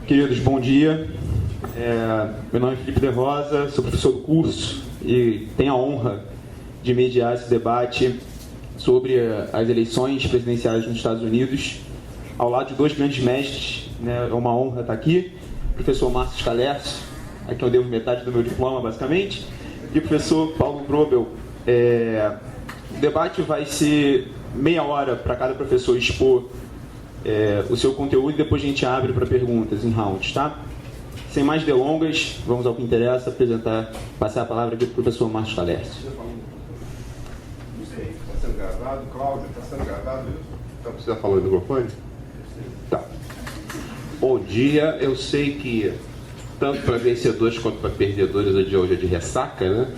Queridos, bom dia. Meu nome é Felipe de Rosa, sou professor do curso e tenho a honra de mediar esse debate sobre as eleições presidenciais nos Estados Unidos, ao lado de dois grandes mestres, né? É uma honra estar aqui, o professor Márcio Scalercio, a quem eu devo metade do meu diploma, basicamente, e o professor Paulo Grobel. O debate vai ser meia hora para cada professor expor o seu conteúdo e depois a gente abre para perguntas em rounds, tá? Sem mais delongas, vamos ao que interessa, passar a palavra aqui para o professor Márcio Scalercio. Não sei, está sendo gravado? Cláudio, está sendo gravado isso? Então precisa falar no microfone? Tá. Bom dia, eu sei que tanto para vencedores quanto para perdedores o dia hoje é de ressaca, né?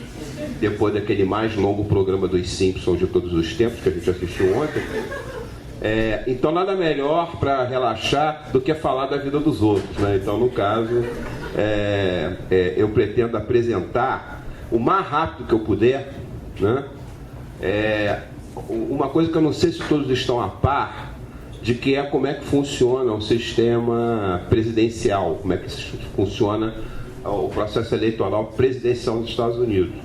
Depois daquele mais longo programa dos Simpsons de todos os tempos que a gente assistiu ontem. Então nada melhor para relaxar do que falar da vida dos outros, né? Então no caso eu pretendo apresentar o mais rápido que eu puder, né? Uma coisa que eu não sei se todos estão a par de que é como é que funciona o sistema presidencial, como é que funciona o processo eleitoral presidencial nos Estados Unidos.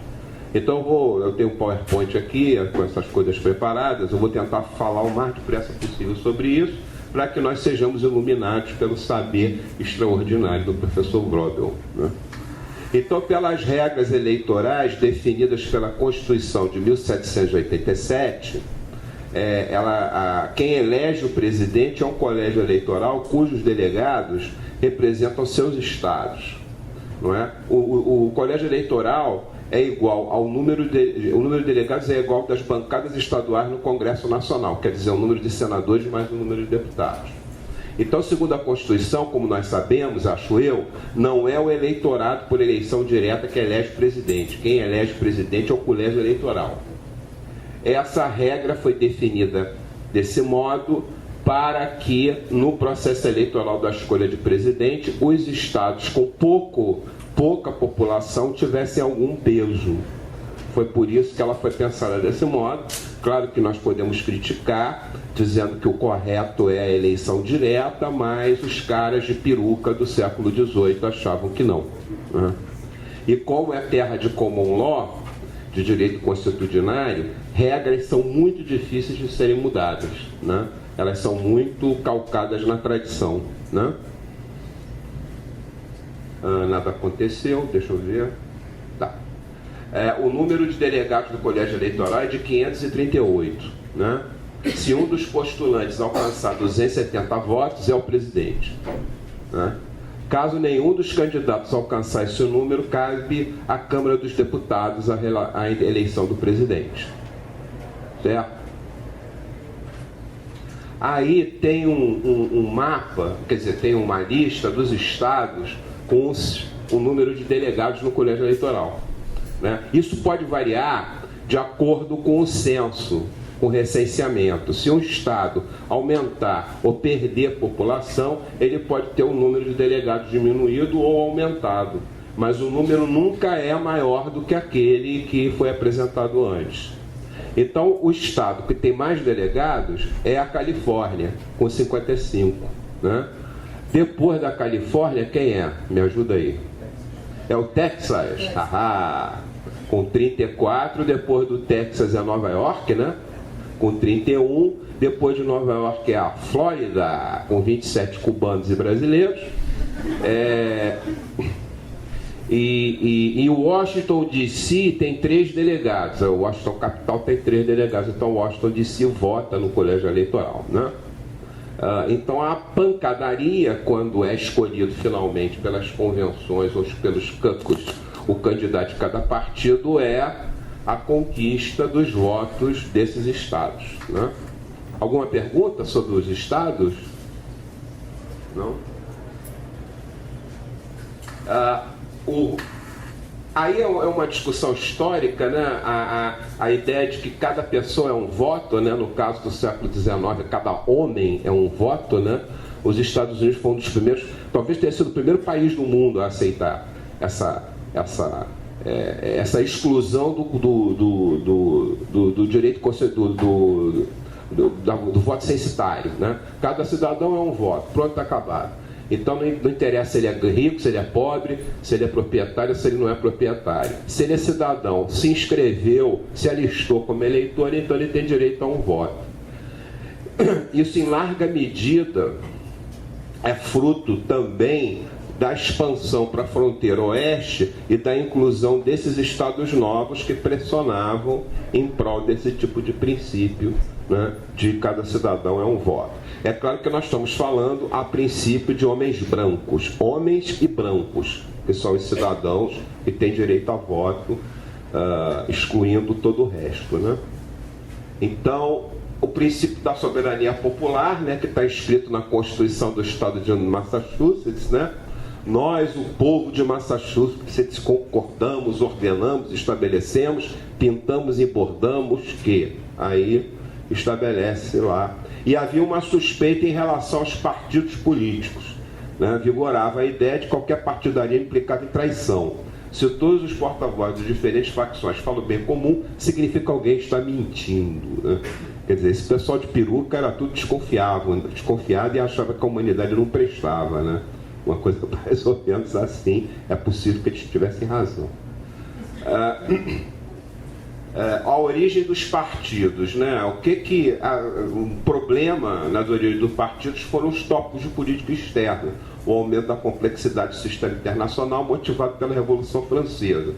Então eu tenho um PowerPoint aqui, com essas coisas preparadas, eu vou tentar falar o mais depressa possível sobre isso, para que nós sejamos iluminados pelo saber extraordinário do professor Grobel, né? Então, pelas regras eleitorais definidas pela Constituição de 1787, quem elege o presidente é um colégio eleitoral cujos delegados representam seus estados, não é? O colégio eleitoral é igual ao número de delegados é igual das bancadas estaduais no Congresso Nacional, quer dizer, o número de senadores mais o número de deputados. Então, segundo a Constituição, como nós sabemos, acho eu, não é o eleitorado por eleição direta que elege presidente. Quem elege presidente é o colégio eleitoral. Essa regra foi definida desse modo para que, no processo eleitoral da escolha de presidente, os estados com pouca população tivessem algum peso. Foi por isso que ela foi pensada desse modo. Claro que nós podemos criticar, dizendo que o correto é a eleição direta, mas os caras de peruca do século XVIII achavam que não, né? E como é terra de common law, de direito constitucionário, regras são muito difíceis de serem mudadas, né? Elas são muito calcadas na tradição, né? Nada aconteceu, deixa eu ver. Tá. O número de delegados do colégio eleitoral é de 538, né? Se um dos postulantes alcançar 270 votos, é o presidente, né? Caso nenhum dos candidatos alcançar esse número, cabe à Câmara dos Deputados a eleição do presidente, certo? Aí tem um mapa, quer dizer, tem uma lista dos estados com o número de delegados no colégio eleitoral, né? Isso pode variar de acordo com o censo, com o recenseamento. Se um estado aumentar ou perder população, ele pode ter o número de delegados diminuído ou aumentado, mas o número nunca é maior do que aquele que foi apresentado antes. Então, o estado que tem mais delegados é a Califórnia, com 55, né? Depois da Califórnia, quem é? Me ajuda aí. É o Texas, com 34. Depois do Texas é Nova York, né? Com 31. Depois de Nova York é a Flórida, com 27 cubanos e brasileiros. E o Washington DC tem 3 delegados. O Washington capital tem 3 delegados. Então o Washington DC vota no colégio eleitoral, né? Então a pancadaria, quando é escolhido finalmente pelas convenções ou pelos caucus o candidato de cada partido, é a conquista dos votos desses estados, né? Alguma pergunta sobre os estados? Não? Aí é uma discussão histórica, né? A ideia de que cada pessoa é um voto, né? No caso do século XIX, cada homem é um voto, né? Os Estados Unidos foram um dos primeiros, talvez tenha sido o primeiro país do mundo a aceitar essa exclusão do direito do voto censitário, né? Cada cidadão é um voto, pronto, está acabado. Então não interessa se ele é rico, se ele é pobre, se ele é proprietário, se ele não é proprietário. Se ele é cidadão, se inscreveu, se alistou como eleitor, então ele tem direito a um voto. Isso, em larga medida, é fruto também da expansão para a fronteira oeste e da inclusão desses estados novos que pressionavam em prol desse tipo de princípio, né, de cada cidadão é um voto. É claro que nós estamos falando a princípio de homens brancos, homens e brancos, que são os cidadãos que têm direito a voto, excluindo todo o resto, né? Então, o princípio da soberania popular, né, que está escrito na Constituição do Estado de Massachusetts, né? Nós, o povo de Massachusetts, concordamos, ordenamos, estabelecemos, pintamos e bordamos que, aí estabelece lá. E havia uma suspeita em relação aos partidos políticos, né? Vigorava a ideia de que qualquer partidaria implicava em traição. Se todos os porta-vozes de diferentes facções falam bem comum, significa que alguém está mentindo, né? Quer dizer, esse pessoal de peruca era tudo desconfiado e achava que a humanidade não prestava, né? Uma coisa mais ou menos assim. É possível que eles tivessem razão. A origem dos partidos, né? O problema nas origens dos partidos foram os tópicos de política externa, o aumento da complexidade do sistema internacional motivado pela Revolução Francesa.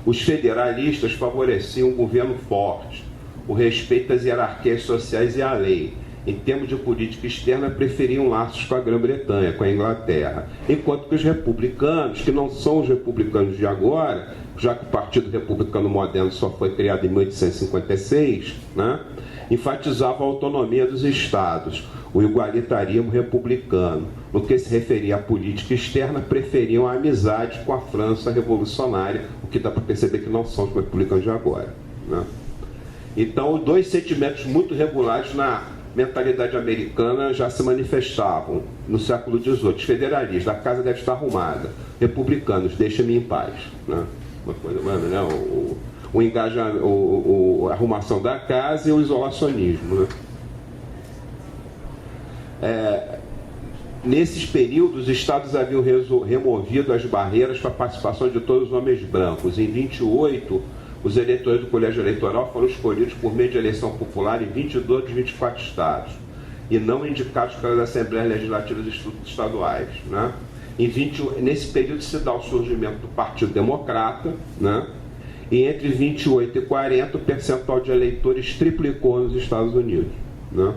Os federalistas favoreciam um governo forte, o respeito às hierarquias sociais e à lei. Em termos de política externa, preferiam laços com a Grã-Bretanha, com a Inglaterra, enquanto que os republicanos, que não são os republicanos de agora, já que o Partido Republicano Moderno só foi criado em 1856, né, enfatizavam a autonomia dos estados, o igualitarismo republicano. No que se referia à política externa, preferiam a amizade com a França revolucionária, o que dá para perceber que não são os republicanos de agora, né? Então, dois sentimentos muito regulares na mentalidade americana já se manifestavam no século XVIII. Os federalistas, a casa deve estar arrumada. Republicanos, deixa-me em paz, né? Uma coisa, né? A arrumação da casa e o isolacionismo, né? Nesses períodos, os estados haviam removido as barreiras para a participação de todos os homens brancos. Em 28, os eleitores do colégio eleitoral foram escolhidos por meio de eleição popular em 22 dos 24 estados e não indicados pelas assembleias legislativas estaduais, né? Nesse período se dá o surgimento do Partido Democrata, né? E entre 28 e 40 o percentual de eleitores triplicou nos Estados Unidos, né?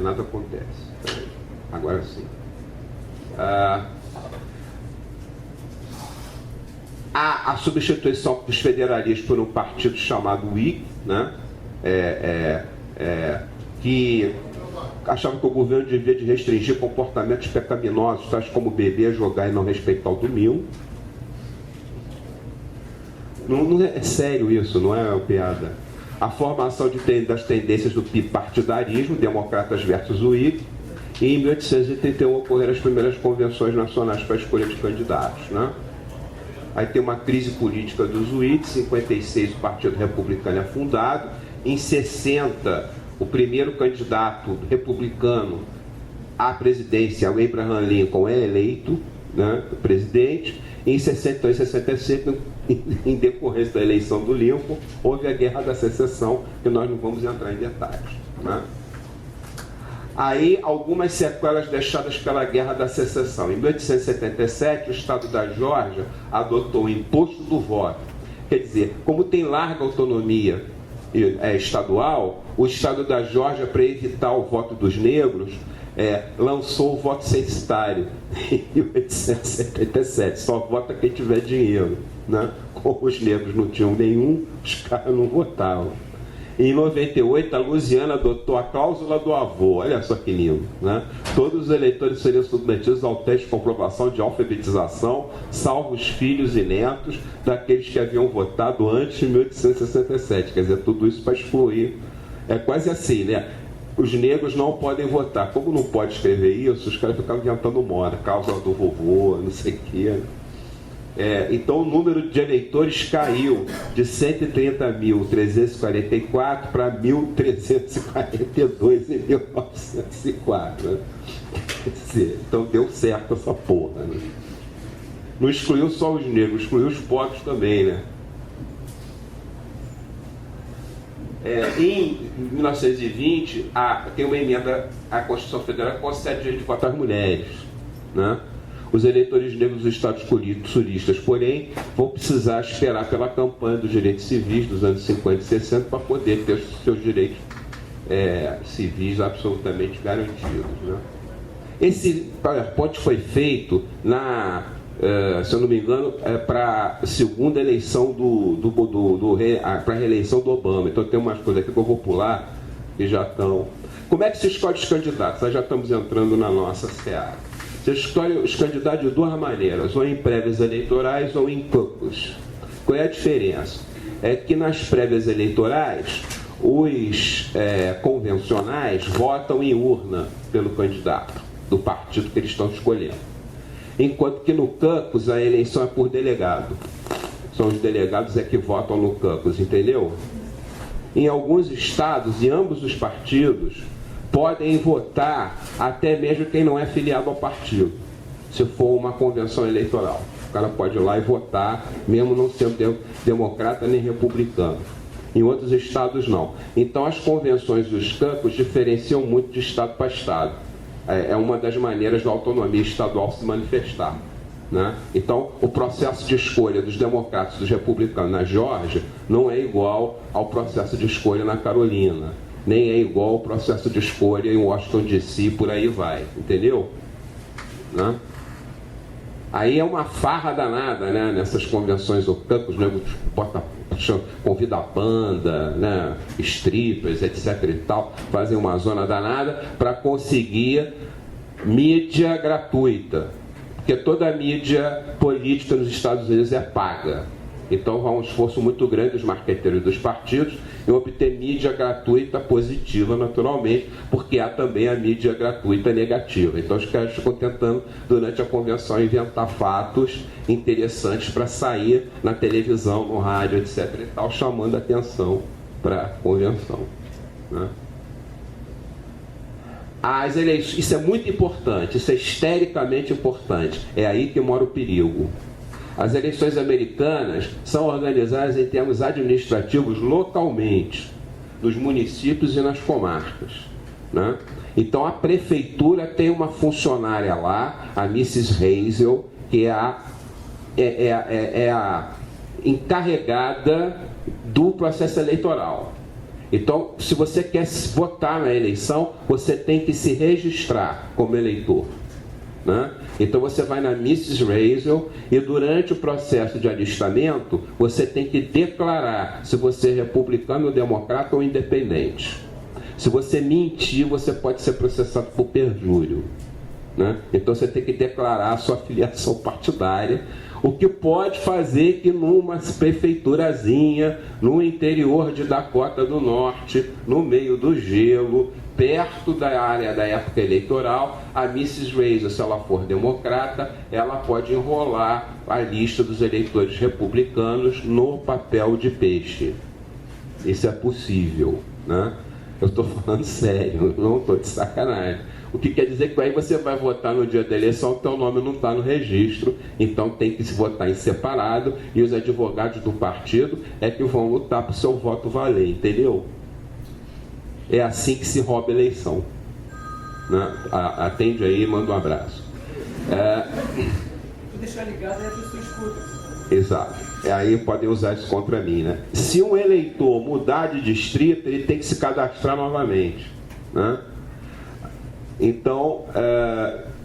Nada acontece. Agora sim. A substituição dos federalistas por um partido chamado Whig, né? Que achava que o governo devia de restringir comportamentos pecaminosos, tais como beber, jogar e não respeitar o domingo. Não é sério isso, não é uma piada. A formação das tendências do bipartidarismo, democratas versus Whig, e em 1881 ocorreram as primeiras convenções nacionais para a escolha de candidatos, né? Aí tem uma crise política dos Whigs. Em 56 o Partido Republicano é fundado. Em 60, o primeiro candidato republicano à presidência, o Abraham Lincoln, é eleito, né, presidente. Em 62 e 65, em decorrência da eleição do Lincoln, houve a Guerra da Secessão, que nós não vamos entrar em detalhes, né? Aí, algumas sequelas deixadas pela Guerra da Secessão. Em 1877, o Estado da Geórgia adotou o imposto do voto. Quer dizer, como tem larga autonomia estadual, o Estado da Geórgia, para evitar o voto dos negros, lançou o voto censitário em 1877. Só vota quem tiver dinheiro, né? Como os negros não tinham nenhum, os caras não votavam. Em 98, a Louisiana adotou a cláusula do avô. Olha só que lindo, né? Todos os eleitores seriam submetidos ao teste de comprovação de alfabetização, salvo os filhos e netos daqueles que haviam votado antes de 1867. Quer dizer, tudo isso para excluir. É quase assim, né? Os negros não podem votar. Como não pode escrever isso, os caras ficavam inventando moda, cláusula do vovô, não sei o quê. Então o número de eleitores caiu de 130.344 para 1.342 em 1904. Né? Quer dizer, então deu certo essa porra. Né? Não excluiu só os negros, excluiu os pobres também, né? Em 1920, tem uma emenda à Constituição Federal que concede o direito de voto às mulheres. Né? Os eleitores negros dos estados sulistas, porém, vão precisar esperar pela campanha dos direitos civis dos anos 50 e 60 para poder ter os seus direitos civis absolutamente garantidos. Né? Esse PowerPoint foi feito se eu não me engano, para a segunda eleição para a reeleição do Obama. Então tem umas coisas aqui que eu vou pular que já estão. Como é que se escolhe os candidatos? Nós já estamos entrando na nossa seara. Você escolhe os candidatos de duas maneiras, ou em prévias eleitorais ou em caucus. Qual é a diferença? É que nas prévias eleitorais, os convencionais votam em urna pelo candidato do partido que eles estão escolhendo. Enquanto que no caucus a eleição é por delegado. São os delegados que votam no caucus, entendeu? Em alguns estados, e ambos os partidos podem votar até mesmo quem não é filiado ao partido, se for uma convenção eleitoral. O cara pode ir lá e votar, mesmo não sendo democrata nem republicano. Em outros estados, não. Então, as convenções dos caucus diferenciam muito de estado para estado. É uma das maneiras da autonomia estadual se manifestar. Né? Então, o processo de escolha dos democratas e dos republicanos na Geórgia não é igual ao processo de escolha na Carolina, nem é igual ao processo de escolha em Washington DC, por aí vai, entendeu? Né? Aí é uma farra danada, né? Nessas convenções ocâncos, né? Convida a banda, né? Strippers, etc. e tal, fazem uma zona danada para conseguir mídia gratuita, porque toda a mídia política nos Estados Unidos é paga. Então há um esforço muito grande dos marqueteiros dos partidos em obter mídia gratuita positiva, naturalmente, porque há também a mídia gratuita negativa. Então os caras ficam tentando, durante a convenção, inventar fatos interessantes para sair na televisão, no rádio, etc. e tal, chamando a atenção para a convenção. Né? As eleições, isso é muito importante, isso é histericamente importante. É aí que mora o perigo. As eleições americanas são organizadas em termos administrativos localmente, nos municípios e nas comarcas. Né? Então a prefeitura tem uma funcionária lá, a Mrs. Hazel, que é a encarregada do processo eleitoral. Então, se você quer votar na eleição, você tem que se registrar como eleitor. Né? Então você vai na Mrs. Hazel e durante o processo de alistamento você tem que declarar se você é republicano, democrata ou independente. Se você mentir, você pode ser processado por perjúrio. Né? Então você tem que declarar a sua filiação partidária, o que pode fazer que numa prefeiturazinha, no interior de Dakota do Norte, no meio do gelo, perto da área da época eleitoral, a Mrs. Hazel, se ela for democrata, ela pode enrolar a lista dos eleitores republicanos no papel de peixe. Isso é possível, né? Eu estou falando sério, não estou de sacanagem. O que quer dizer que aí você vai votar no dia da eleição, o teu nome não está no registro, então tem que se votar em separado, e os advogados do partido é que vão lutar para o seu voto valer, entendeu? É assim que se rouba a eleição. Né? Atende aí e manda um abraço. Vou deixar ligado aí a pessoa escuta. Exato. Aí podem usar isso contra mim, né? Se um eleitor mudar de distrito, ele tem que se cadastrar novamente. Né? Então,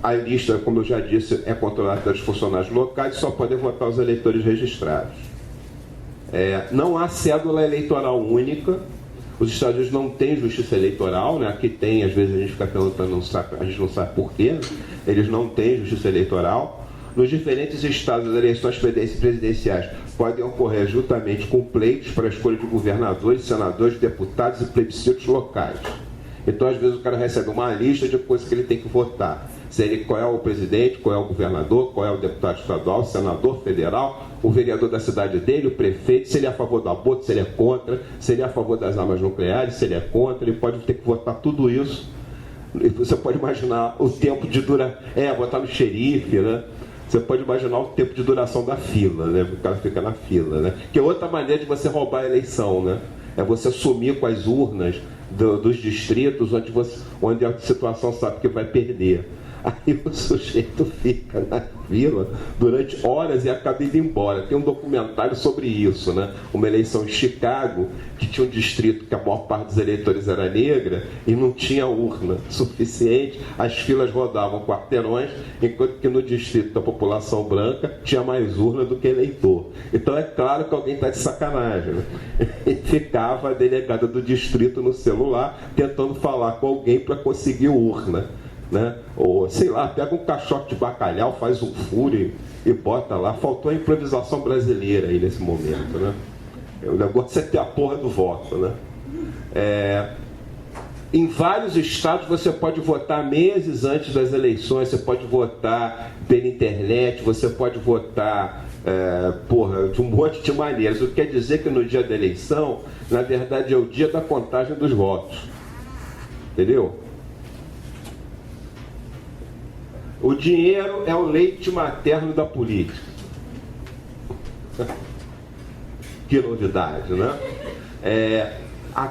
a lista, como eu já disse, é controlada pelos funcionários locais e só podem votar os eleitores registrados. Não há cédula eleitoral única. Os Estados Unidos não têm justiça eleitoral, né? Aqui tem, às vezes a gente fica perguntando, a gente não sabe por quê. Eles não têm justiça eleitoral. Nos diferentes estados, as eleições presidenciais podem ocorrer juntamente com pleitos para a escolha de governadores, senadores, deputados e plebiscitos locais. Então, às vezes, o cara recebe uma lista de coisas que ele tem que votar. Qual é o presidente, qual é o governador, qual é o deputado estadual, o senador federal, o vereador da cidade dele, o prefeito, se ele é a favor do aborto, se ele é contra, se ele é a favor das armas nucleares, se ele é contra, ele pode ter que votar tudo isso. E você pode imaginar o tempo de duração, votar no xerife, né? Você pode imaginar o tempo de duração da fila, né? O cara fica na fila, né? Que é outra maneira de você roubar a eleição, né? É você sumir com as urnas dos distritos onde a situação sabe que vai perder. Aí o sujeito fica na fila durante horas e acaba indo embora. Tem um documentário sobre isso, né? Uma eleição em Chicago, que tinha um distrito que a maior parte dos eleitores era negra e não tinha urna suficiente. As filas rodavam quarteirões, enquanto que no distrito da população branca tinha mais urna do que eleitor. Então é claro que alguém está de sacanagem, né? E ficava a delegada do distrito no celular tentando falar com alguém para conseguir urna. Né? Ou, sei lá, pega um caixote de bacalhau, faz um furo e bota lá. Faltou a improvisação brasileira aí nesse momento, né? O negócio é ter a porra do voto, né? Em vários estados você pode votar meses antes das eleições, você pode votar pela internet, você pode votar de um monte de maneiras. O que quer dizer que no dia da eleição, na verdade, é o dia da contagem dos votos. Entendeu? O dinheiro é o leite materno da política. Que novidade, né?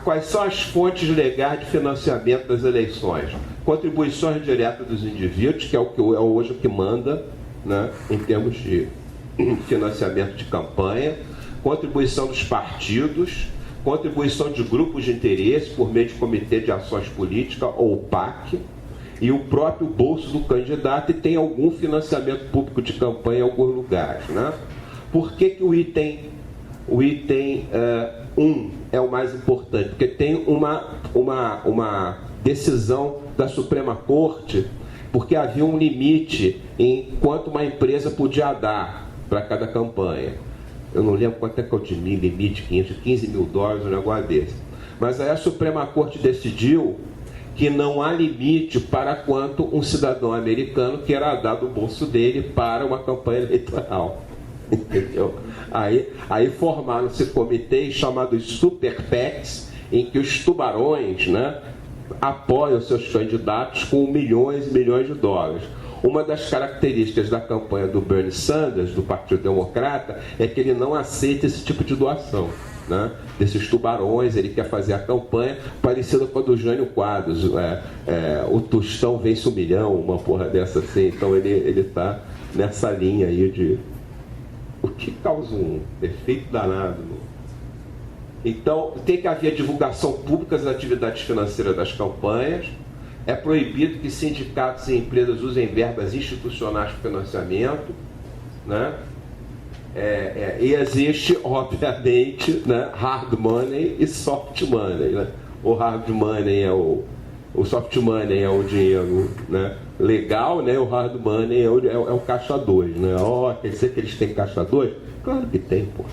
Quais são as fontes legais de financiamento das eleições? Contribuições diretas dos indivíduos, que é hoje o que manda, né, em termos de financiamento de campanha, contribuição dos partidos, contribuição de grupos de interesse por meio de comitê de ações políticas ou PAC, e o próprio bolso do candidato, e tem algum financiamento público de campanha em alguns lugares, né? Por que o item 1 é o mais importante? Porque tem uma decisão da Suprema Corte, porque havia um limite em quanto uma empresa podia dar para cada campanha. Eu não lembro quanto é que eu tinha limite, 15 mil dólares, um negócio desse. Mas aí a Suprema Corte decidiu que não há limite para quanto um cidadão americano queira dar do bolso dele para uma campanha eleitoral. Entendeu? Aí formaram-se comitês chamados Super PACs, em que os tubarões, né, apoiam seus candidatos com milhões e milhões de dólares. Uma das características da campanha do Bernie Sanders, do Partido Democrata, é que ele não aceita esse tipo de doação, né? Desses tubarões. Ele quer fazer a campanha parecida com a do Jânio Quadros, o Tostão vence 1 milhão, uma porra dessa assim. Então ele está nessa linha aí de o que causa um efeito danado. Então tem que haver divulgação pública das atividades financeiras das campanhas. É proibido que sindicatos e empresas usem verbas institucionais para financiamento, né? E existe, obviamente, né, hard money e soft money, né? O hard money o soft money é o dinheiro, né, legal, né? O hard money é o caixa 2, né? Quer dizer que eles têm caixa 2? Claro que tem, pô.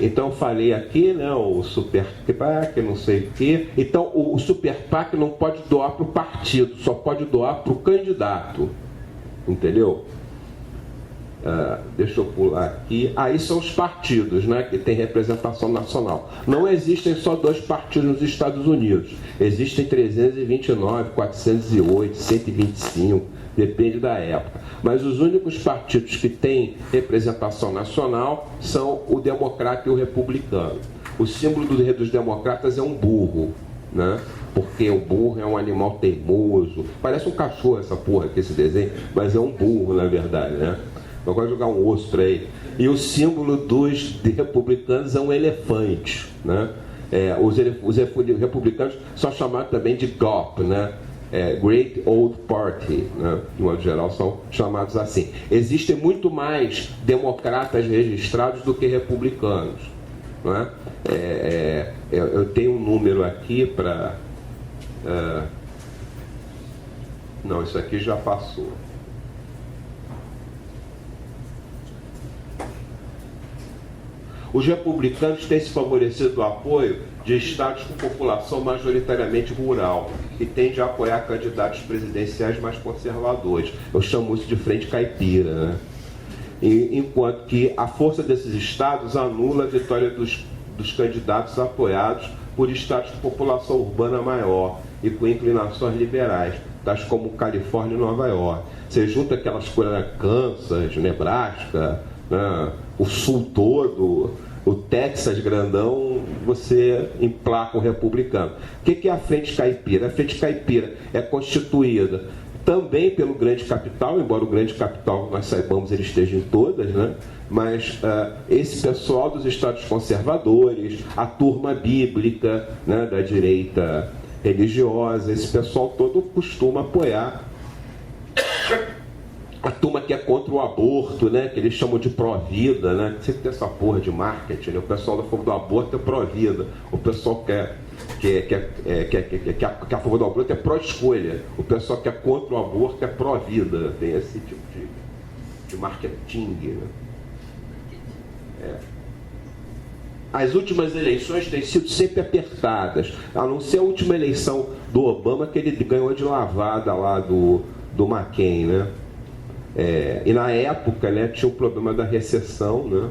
Então eu falei aqui, né, o Super PAC, não sei o quê. Então o Super PAC não pode doar para o partido, só pode doar para o candidato. Entendeu? Deixa eu pular aqui. Aí são os partidos, né, que tem representação nacional. Não existem só 2 partidos nos Estados Unidos. Existem 329, 408, 125, depende da época. Mas os únicos partidos que têm representação nacional são o democrata e o republicano. O símbolo dos democratas é um burro, né? Porque o burro é um animal teimoso. Parece um cachorro essa porra aqui, esse desenho, mas é um burro, na verdade, né? Eu gosto de jogar um osso para ele. E o símbolo dos republicanos é um elefante, né? Os republicanos são chamados também de GOP, né? Great Old Party, né? De modo geral são chamados assim. Existem muito mais democratas registrados do que republicanos, não é? Eu tenho um número aqui para... Não, isso aqui já passou. Os republicanos têm se favorecido do apoio de estados com população majoritariamente rural, que tende a apoiar candidatos presidenciais mais conservadores. Eu chamo isso de frente caipira, né? Enquanto que a força desses estados anula a vitória dos candidatos apoiados por estados com população urbana maior e com inclinações liberais, tais como Califórnia e Nova York. Você junta aquelas coisas, né? Kansas, Nebraska, né? O sul todo, o Texas grandão, você emplaca o republicano. O que é a frente caipira? A frente caipira é constituída também pelo grande capital, embora o grande capital, nós saibamos, ele esteja em todas, né? Mas esse pessoal dos estados conservadores, a turma bíblica, né, da direita religiosa, esse pessoal todo costuma apoiar a turma que é contra o aborto, né, que eles chamam de pró-vida, né? Sempre tem essa porra de marketing, né? O pessoal da favor do aborto é pró-vida, o pessoal que é a favor do aborto é pró-escolha, o pessoal que é contra o aborto é pró-vida. Tem esse tipo de marketing, né? As últimas eleições têm sido sempre apertadas, a não ser a última eleição do Obama, que ele ganhou de lavada lá do McCain, né? E na época, né, tinha o problema da recessão, né?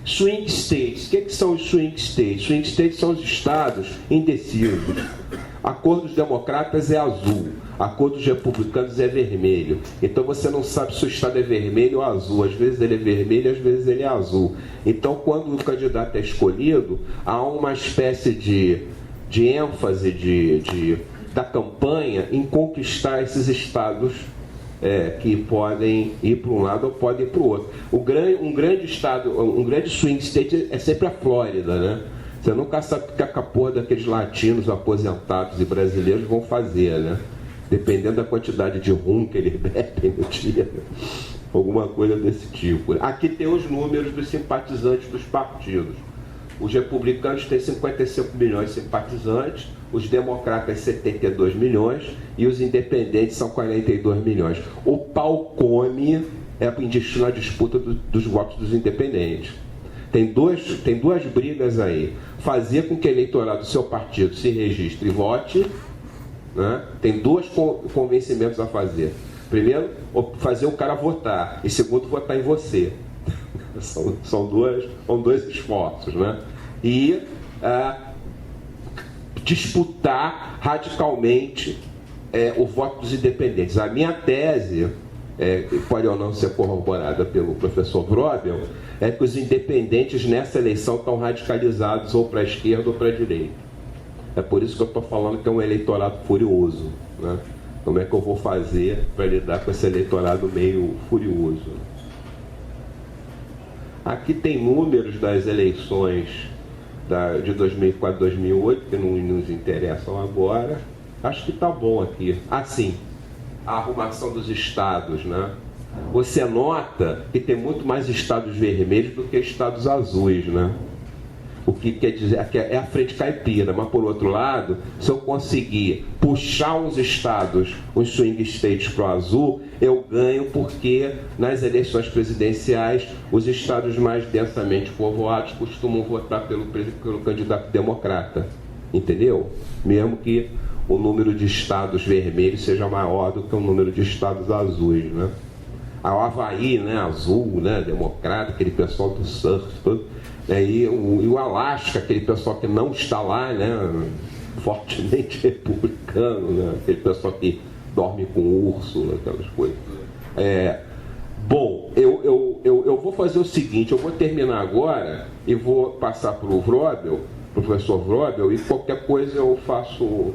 Swing states. O que são os swing states? Swing states são os estados indecisos. A cor dos democratas é azul, a cor dos republicanos é vermelho. Então você não sabe se o estado é vermelho ou azul. Às vezes ele é vermelho, às vezes ele é azul. Então, quando o candidato é escolhido, há uma espécie de ênfase da campanha em conquistar esses estados que podem ir para um lado ou podem ir para o outro. Um grande estado, um grande swing state é sempre a Flórida, né? Você nunca sabe o que a porra daqueles latinos aposentados e brasileiros vão fazer, né? Dependendo da quantidade de rum que eles bebem no dia, né? Alguma coisa desse tipo. Aqui tem os números dos simpatizantes dos partidos. Os republicanos têm 55 milhões de simpatizantes, os democratas 72 milhões e os independentes são 42 milhões. O pau come na disputa dos votos dos independentes. Tem duas brigas aí. Fazer com que o eleitorado do seu partido se registre e vote, né? Tem dois convencimentos a fazer. Primeiro, fazer o cara votar. E segundo, votar em você. São dois esforços, né? E disputar radicalmente o voto dos independentes. A minha tese, pode ou não ser corroborada pelo professor Wrobel, é que os independentes nessa eleição estão radicalizados ou para a esquerda ou para a direita. É por isso que eu estou falando que é um eleitorado furioso, né? Como é que eu vou fazer para lidar com esse eleitorado meio furioso? Aqui tem números das eleições de 2004 e 2008, que não nos interessam agora. Acho que está bom aqui. Assim, a arrumação dos estados, né? Você nota que tem muito mais estados vermelhos do que estados azuis, né? O que quer dizer que é a frente caipira, mas por outro lado, se eu conseguir puxar uns estados, uns swing states para o azul, eu ganho, porque nas eleições presidenciais os estados mais densamente povoados costumam votar pelo candidato democrata, entendeu? Mesmo que o número de estados vermelhos seja maior do que o número de estados azuis, né? O Havaí, né, azul, né, democrata, aquele pessoal do surf, e o Alasca, aquele pessoal que não está lá, né, fortemente republicano, né, aquele pessoal que dorme com urso, né, aquelas coisas. Bom, eu vou fazer o seguinte, eu vou terminar agora e vou passar para o Wrobel, professor Wrobel, e qualquer coisa eu faço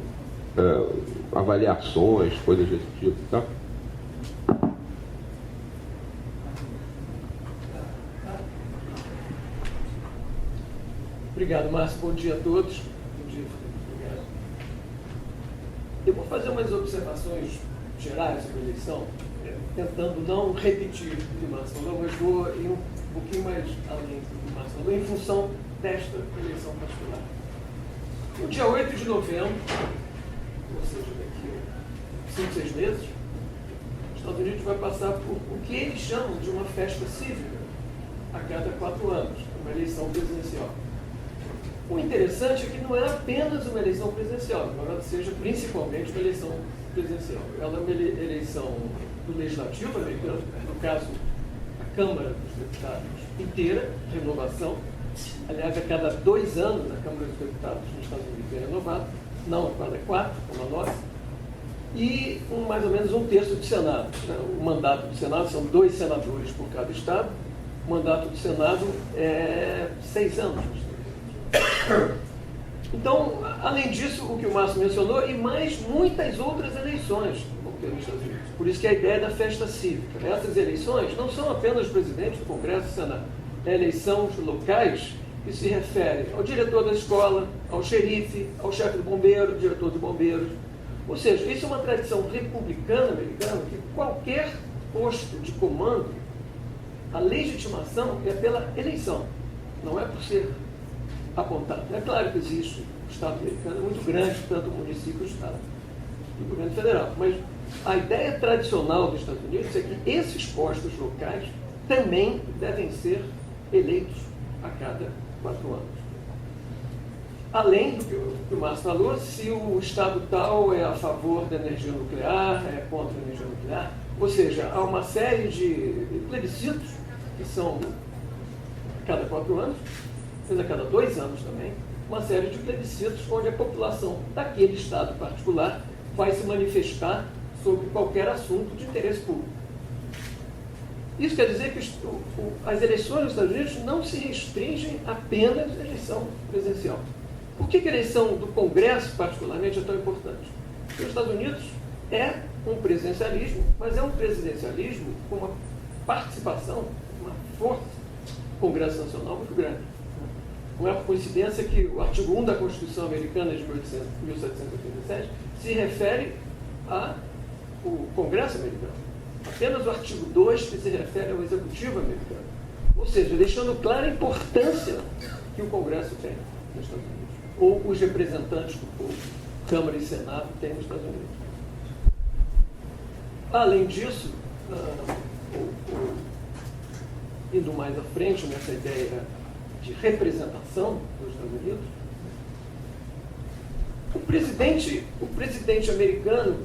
avaliações, coisas desse tipo, tá? Obrigado, Márcio. Bom dia a todos. Bom dia, obrigado. Eu vou fazer umas observações gerais sobre a eleição, tentando não repetir o que o Márcio falou, mas vou ir um pouquinho mais além do que o Márcio falou, em função desta eleição particular. No dia 8 de novembro, ou seja, daqui a 5, 6 meses, os Estados Unidos vai passar por o que eles chamam de uma festa cívica, a cada 4 anos, uma eleição presidencial. O interessante é que não é apenas uma eleição presidencial, embora seja principalmente uma eleição presidencial. Ela é uma eleição do Legislativo americano, no caso, a Câmara dos Deputados inteira, renovação. Aliás, a cada 2 anos a Câmara dos Deputados nos Estados Unidos é renovada, não a cada 4, como a nossa, e mais ou menos 1/3 do Senado. O mandato do Senado são 2 senadores por cada estado, o mandato do Senado é 6 anos. Então, além disso, o que o Márcio mencionou, e mais muitas outras eleições vão ter nos Estados Unidos. Por isso que a ideia da festa cívica. Essas eleições não são apenas presidente do Congresso e Senado. É eleições locais que se referem ao diretor da escola, ao xerife, ao chefe do bombeiro, diretor de bombeiros. Ou seja, isso é uma tradição republicana americana que qualquer posto de comando, a legitimação é pela eleição, não é por ser apontado. É claro que existe, o Estado americano é muito grande, tanto o município como o Estado, e o governo federal. Mas a ideia tradicional dos Estados Unidos é que esses postos locais também devem ser eleitos a cada 4 anos. Além do que o Márcio falou, se o Estado tal é a favor da energia nuclear, é contra a energia nuclear, ou seja, há uma série de plebiscitos que são a cada 4 anos, mas a cada 2 anos também, uma série de plebiscitos onde a população daquele Estado particular vai se manifestar sobre qualquer assunto de interesse público. Isso quer dizer que as eleições nos Estados Unidos não se restringem apenas à eleição presidencial. Por que a eleição do Congresso, particularmente, é tão importante? Porque os Estados Unidos é um presidencialismo, mas é um presidencialismo com uma participação, uma força do Congresso Nacional muito grande. Não é por coincidência que o artigo 1 da Constituição Americana de 1787 se refere ao Congresso americano. Apenas o artigo 2 que se refere ao Executivo americano. Ou seja, deixando clara a importância que o Congresso tem nos Estados Unidos, ou os representantes do povo, Câmara e Senado, têm nos Estados Unidos. Além disso, indo mais à frente nessa ideia de representação dos Estados Unidos, o presidente americano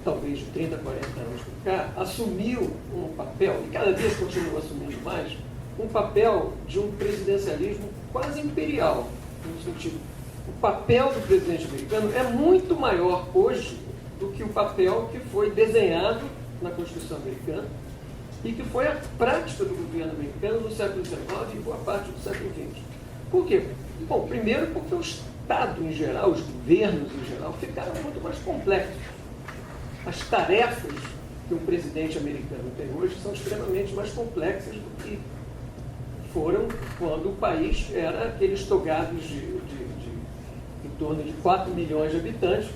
talvez de 30, 40 anos para cá, assumiu um papel, e cada vez continua assumindo mais, um papel de um presidencialismo quase imperial, no sentido, o papel do presidente americano é muito maior hoje do que o papel que foi desenhado na Constituição americana e que foi a prática do governo americano no século XIX e boa parte do século XX. Por quê? Bom, primeiro porque o Estado em geral, os governos em geral, ficaram muito mais complexos. As tarefas que o presidente americano tem hoje são extremamente mais complexas do que foram quando o país era aqueles togados em torno de 4 milhões de habitantes,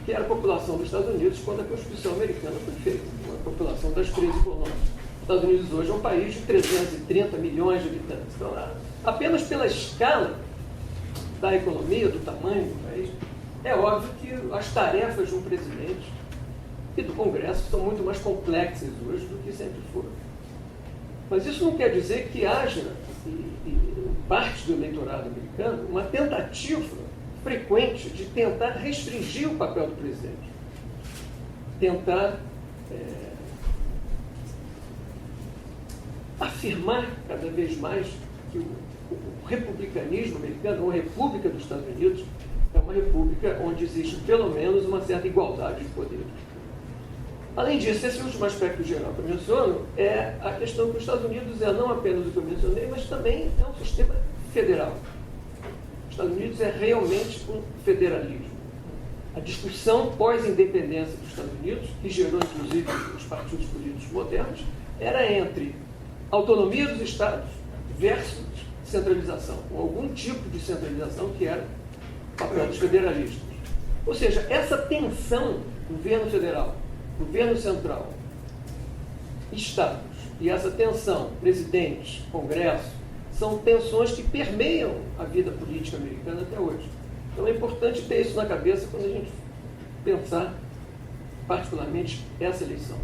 que era a população dos Estados Unidos quando a Constituição americana foi feita, a população das 13 colônias. Os Estados Unidos hoje é um país de 330 milhões de habitantes. Então, apenas pela escala da economia, do tamanho do país, é óbvio que as tarefas de um presidente e do Congresso são muito mais complexas hoje do que sempre foram. Mas isso não quer dizer que haja, parte do eleitorado americano, uma tentativa frequente de tentar restringir o papel do presidente. Tentar afirmar cada vez mais que o republicanismo americano, ou a República dos Estados Unidos, é uma república onde existe pelo menos uma certa igualdade de poderes. Além disso, esse último aspecto geral que eu menciono é a questão que os Estados Unidos é não apenas o que eu mencionei, mas também é um sistema federal. Os Estados Unidos é realmente um federalismo. A discussão pós-independência dos Estados Unidos, que gerou inclusive os partidos políticos modernos, era entre autonomia dos estados versus centralização, ou algum tipo de centralização que era o papel dos federalistas. Ou seja, essa tensão, governo federal, governo central, estados, e essa tensão, presidente, congresso, são tensões que permeiam a vida política americana até hoje. Então é importante ter isso na cabeça quando a gente pensar particularmente essa eleição.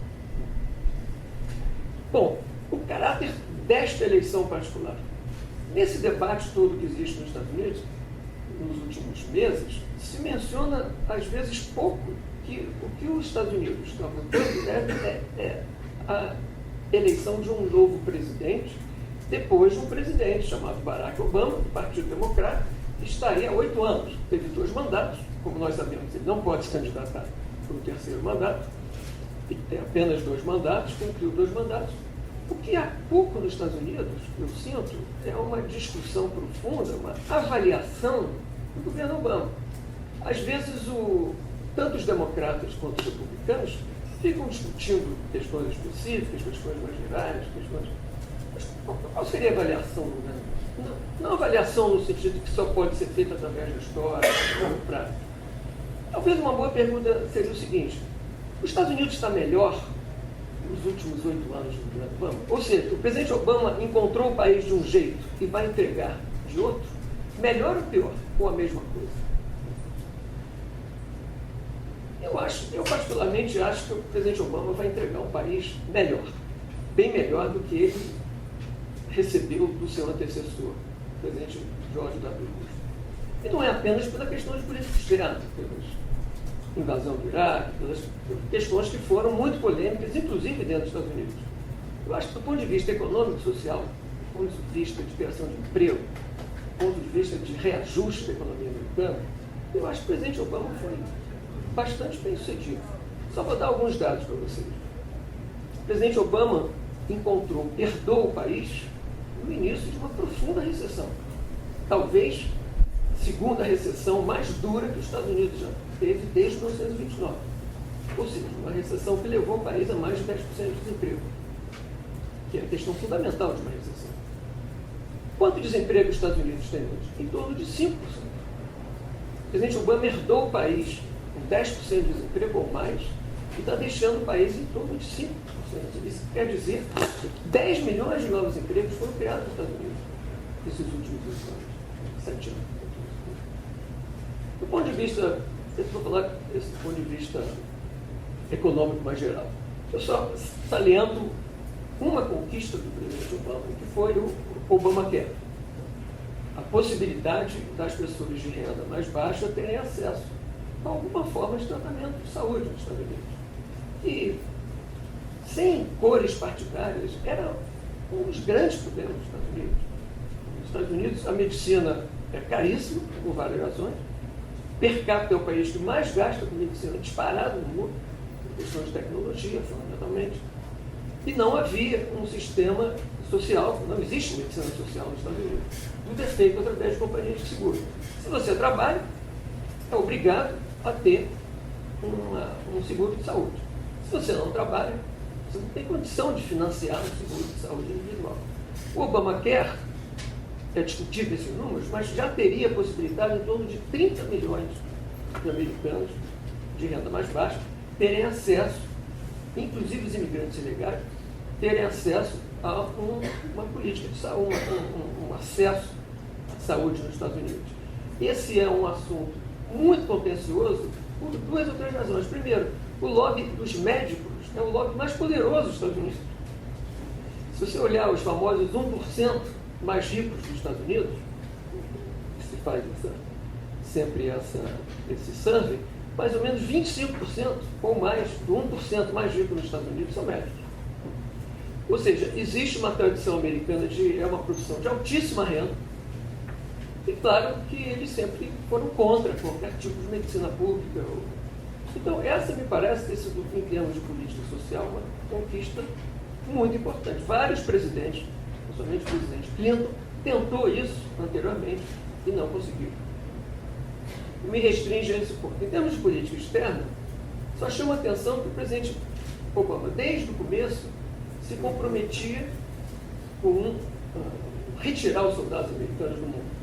Bom, o caráter desta eleição particular. Nesse debate todo que existe nos Estados Unidos, nos últimos meses, se menciona, às vezes, pouco que o que os Estados Unidos estão votando é a eleição de um novo presidente, depois de um presidente chamado Barack Obama, do Partido Democrata, que estaria há 8 anos. Teve 2 mandatos, como nós sabemos, ele não pode se candidatar para o 3º mandato, e tem apenas 2 mandatos, cumpriu 2 mandatos. O que há pouco nos Estados Unidos, eu sinto, é uma discussão profunda, uma avaliação do governo Obama. Às vezes, tanto os democratas quanto os republicanos ficam discutindo questões específicas, questões mais gerais, questões... Mas qual seria a avaliação do governo? Não avaliação no sentido que só pode ser feita através da história, como prática. Talvez uma boa pergunta seja o seguinte: os Estados Unidos está melhor nos últimos 8 anos do governo Obama? Ou seja, o presidente Obama encontrou o país de um jeito e vai entregar de outro? Melhor ou pior? Ou a mesma coisa? Eu particularmente acho que o presidente Obama vai entregar um país melhor, bem melhor do que ele recebeu do seu antecessor, o presidente George W. Bush. E não é apenas pela questão de política externa, pela invasão do Iraque, pelas questões que foram muito polêmicas, inclusive dentro dos Estados Unidos. Eu acho que do ponto de vista econômico e social, do ponto de vista de criação de emprego, do ponto de vista de reajuste da economia americana, eu acho que o presidente Obama foi bastante bem sucedido. Só vou dar alguns dados para vocês. O presidente Obama herdou o país no início de uma profunda recessão. Talvez a segunda recessão mais dura que os Estados Unidos já teve desde 1929. Ou seja, uma recessão que levou o país a mais de 10% de desemprego, que é a questão fundamental de uma recessão. Quanto desemprego os Estados Unidos têm hoje? Em torno de 5%. O presidente Obama herdou o país com 10% de desemprego ou mais e está deixando o país em torno de 5%. Isso quer dizer que 10 milhões de novos empregos foram criados nos Estados Unidos nesses últimos 8 anos, 7 anos. Do ponto de vista, eu vou falar desse ponto de vista econômico mais geral. Eu só saliento uma conquista do presidente Obama, que foi o Obamacare. A possibilidade das pessoas de renda mais baixa terem acesso a alguma forma de tratamento de saúde nos Estados Unidos. E, sem cores partidárias, era um dos grandes problemas dos Estados Unidos. Nos Estados Unidos, a medicina é caríssima, por várias razões. Per capita é o país que mais gasta com medicina disparado no mundo, por questões de tecnologia, fundamentalmente. E não havia um sistema social, não existe medicina social nos Estados Unidos. Tudo é feito através de companhias de seguro. Se você trabalha, é obrigado a ter um seguro de saúde. Se você não trabalha, você não tem condição de financiar um seguro de saúde individual. O Obamacare, é discutível esses números, mas já teria a possibilidade em torno de 30 milhões de americanos de renda mais baixa terem acesso, inclusive os imigrantes ilegais, terem acesso a uma política de saúde, um acesso à saúde nos Estados Unidos. Esse é um assunto muito contencioso por 2 ou 3 razões. Primeiro, o lobby dos médicos é o lobby mais poderoso dos Estados Unidos. Se você olhar os famosos 1% mais ricos dos Estados Unidos, que se faz sempre esse survey, mais ou menos 25% ou mais do 1% mais rico dos Estados Unidos são médicos. Ou seja, existe uma tradição americana é uma profissão de altíssima renda, e claro que eles sempre foram contra qualquer tipo de medicina pública. Então, essa me parece ter sido, em termos de política social, uma conquista muito importante. Vários presidentes, principalmente o presidente Clinton, tentou isso anteriormente e não conseguiu. Me restringe a esse ponto. Em termos de política externa, só chama a atenção que o presidente Obama, desde o começo, se comprometia com retirar os soldados americanos do mundo.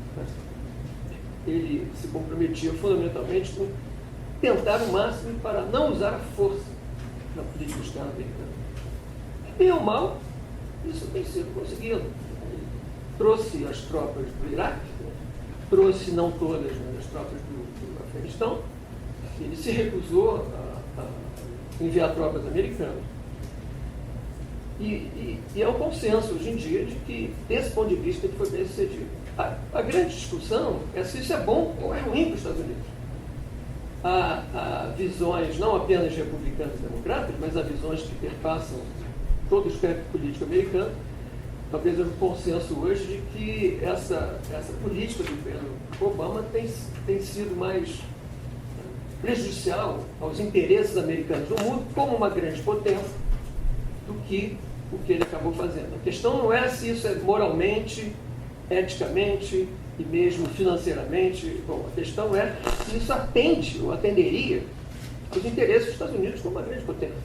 Ele se comprometia fundamentalmente com tentar o máximo para não usar a força na política externa americana. Bem ou mal, isso tem sido conseguido. Ele trouxe as tropas do Iraque, trouxe não todas, mas as tropas do Afeganistão. Ele se recusou a enviar tropas americanas. E é o consenso hoje em dia de que, desse ponto de vista, ele foi bem sucedido. A grande discussão é se isso é bom ou é ruim para os Estados Unidos. Há visões não apenas republicanas e democratas, mas há visões que perpassam todo o espectro político americano. Talvez haja um consenso hoje de que essa política do governo Obama tem sido mais prejudicial aos interesses americanos no mundo como uma grande potência do que o que ele acabou fazendo. A questão não é se isso é moralmente, eticamente e mesmo financeiramente. Bom, a questão é se isso atende ou atenderia aos interesses dos Estados Unidos como uma grande potência.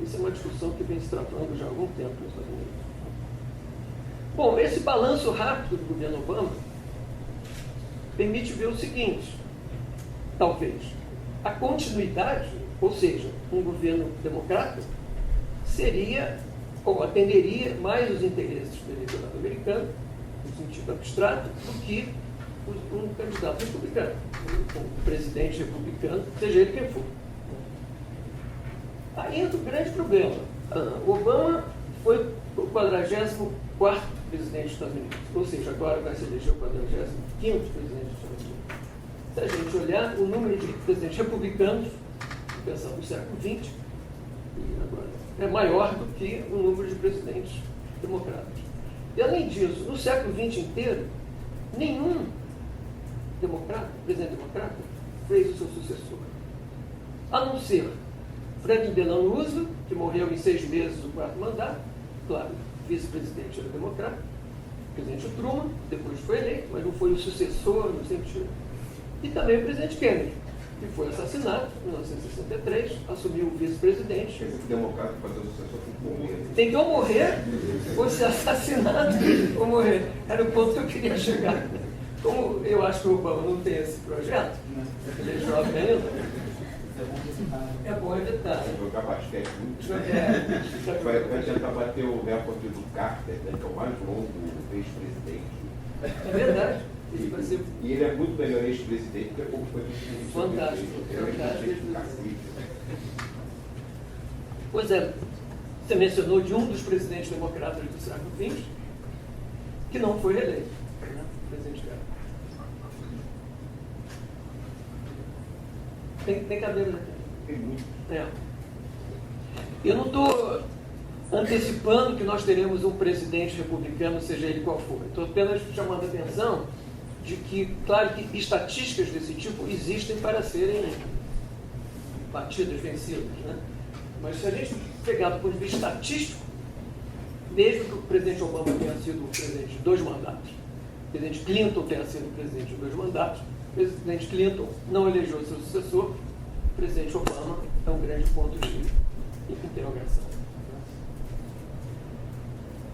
Isso é uma discussão que vem se tratando já há algum tempo nos Estados Unidos. Bom, esse balanço rápido do governo Obama permite ver o seguinte: talvez a continuidade, ou seja, um governo democrata, seria ou atenderia mais os interesses do eleitorado americano, no sentido abstrato, do que um candidato republicano, um presidente republicano, seja ele quem for. Aí entra o grande problema. O Obama foi o 44º presidente dos Estados Unidos, ou seja, agora vai se eleger o 45º presidente dos Estados Unidos. Se a gente olhar o número de presidentes republicanos, pensando no século XX, e agora, é maior do que o número de presidentes democratas. E, além disso, no século XX inteiro, nenhum presidente democrata fez o seu sucessor. A não ser Franklin Delano Roosevelt, que morreu em 6 meses do 4º mandato, claro, vice-presidente era democrata, o presidente Truman, depois foi eleito, mas não foi o sucessor no sentido. E também o presidente Kennedy, que foi assassinado em 1963, assumiu o vice-presidente. Esse democrata fazer o sucessor tem que morrer. Tem que ou morrer, ou ser assassinado, ou morrer. Era o ponto que eu queria chegar. Como eu acho que o Obama não tem esse projeto, ele é jovem ainda, é bom evitar. Jogar basquete muito. Vai Vai tentar bater o recorde do Carter, né, que é o mais longo ex-presidente. É verdade. Isso vai ser E ele é muito melhor ex-presidente que pouco foi presidente. fantástico. Fantástico. Pois é, você mencionou de um dos presidentes democratas do século XX, que não foi reeleito, né? O presidente Carter. Tem cadeira aqui. Tem muito. É. Eu não estou antecipando que nós teremos um presidente republicano, seja ele qual for. Estou apenas chamando a atenção de que, claro que estatísticas desse tipo existem para serem batidas, vencidas, né? Mas se a gente pegar do ponto de vista estatístico, mesmo que o presidente Obama tenha sido o presidente de 2 mandatos, o presidente Clinton tenha sido o presidente de 2 mandatos, o presidente Clinton não elegeu seu sucessor, o presidente Obama é um grande ponto de interrogação.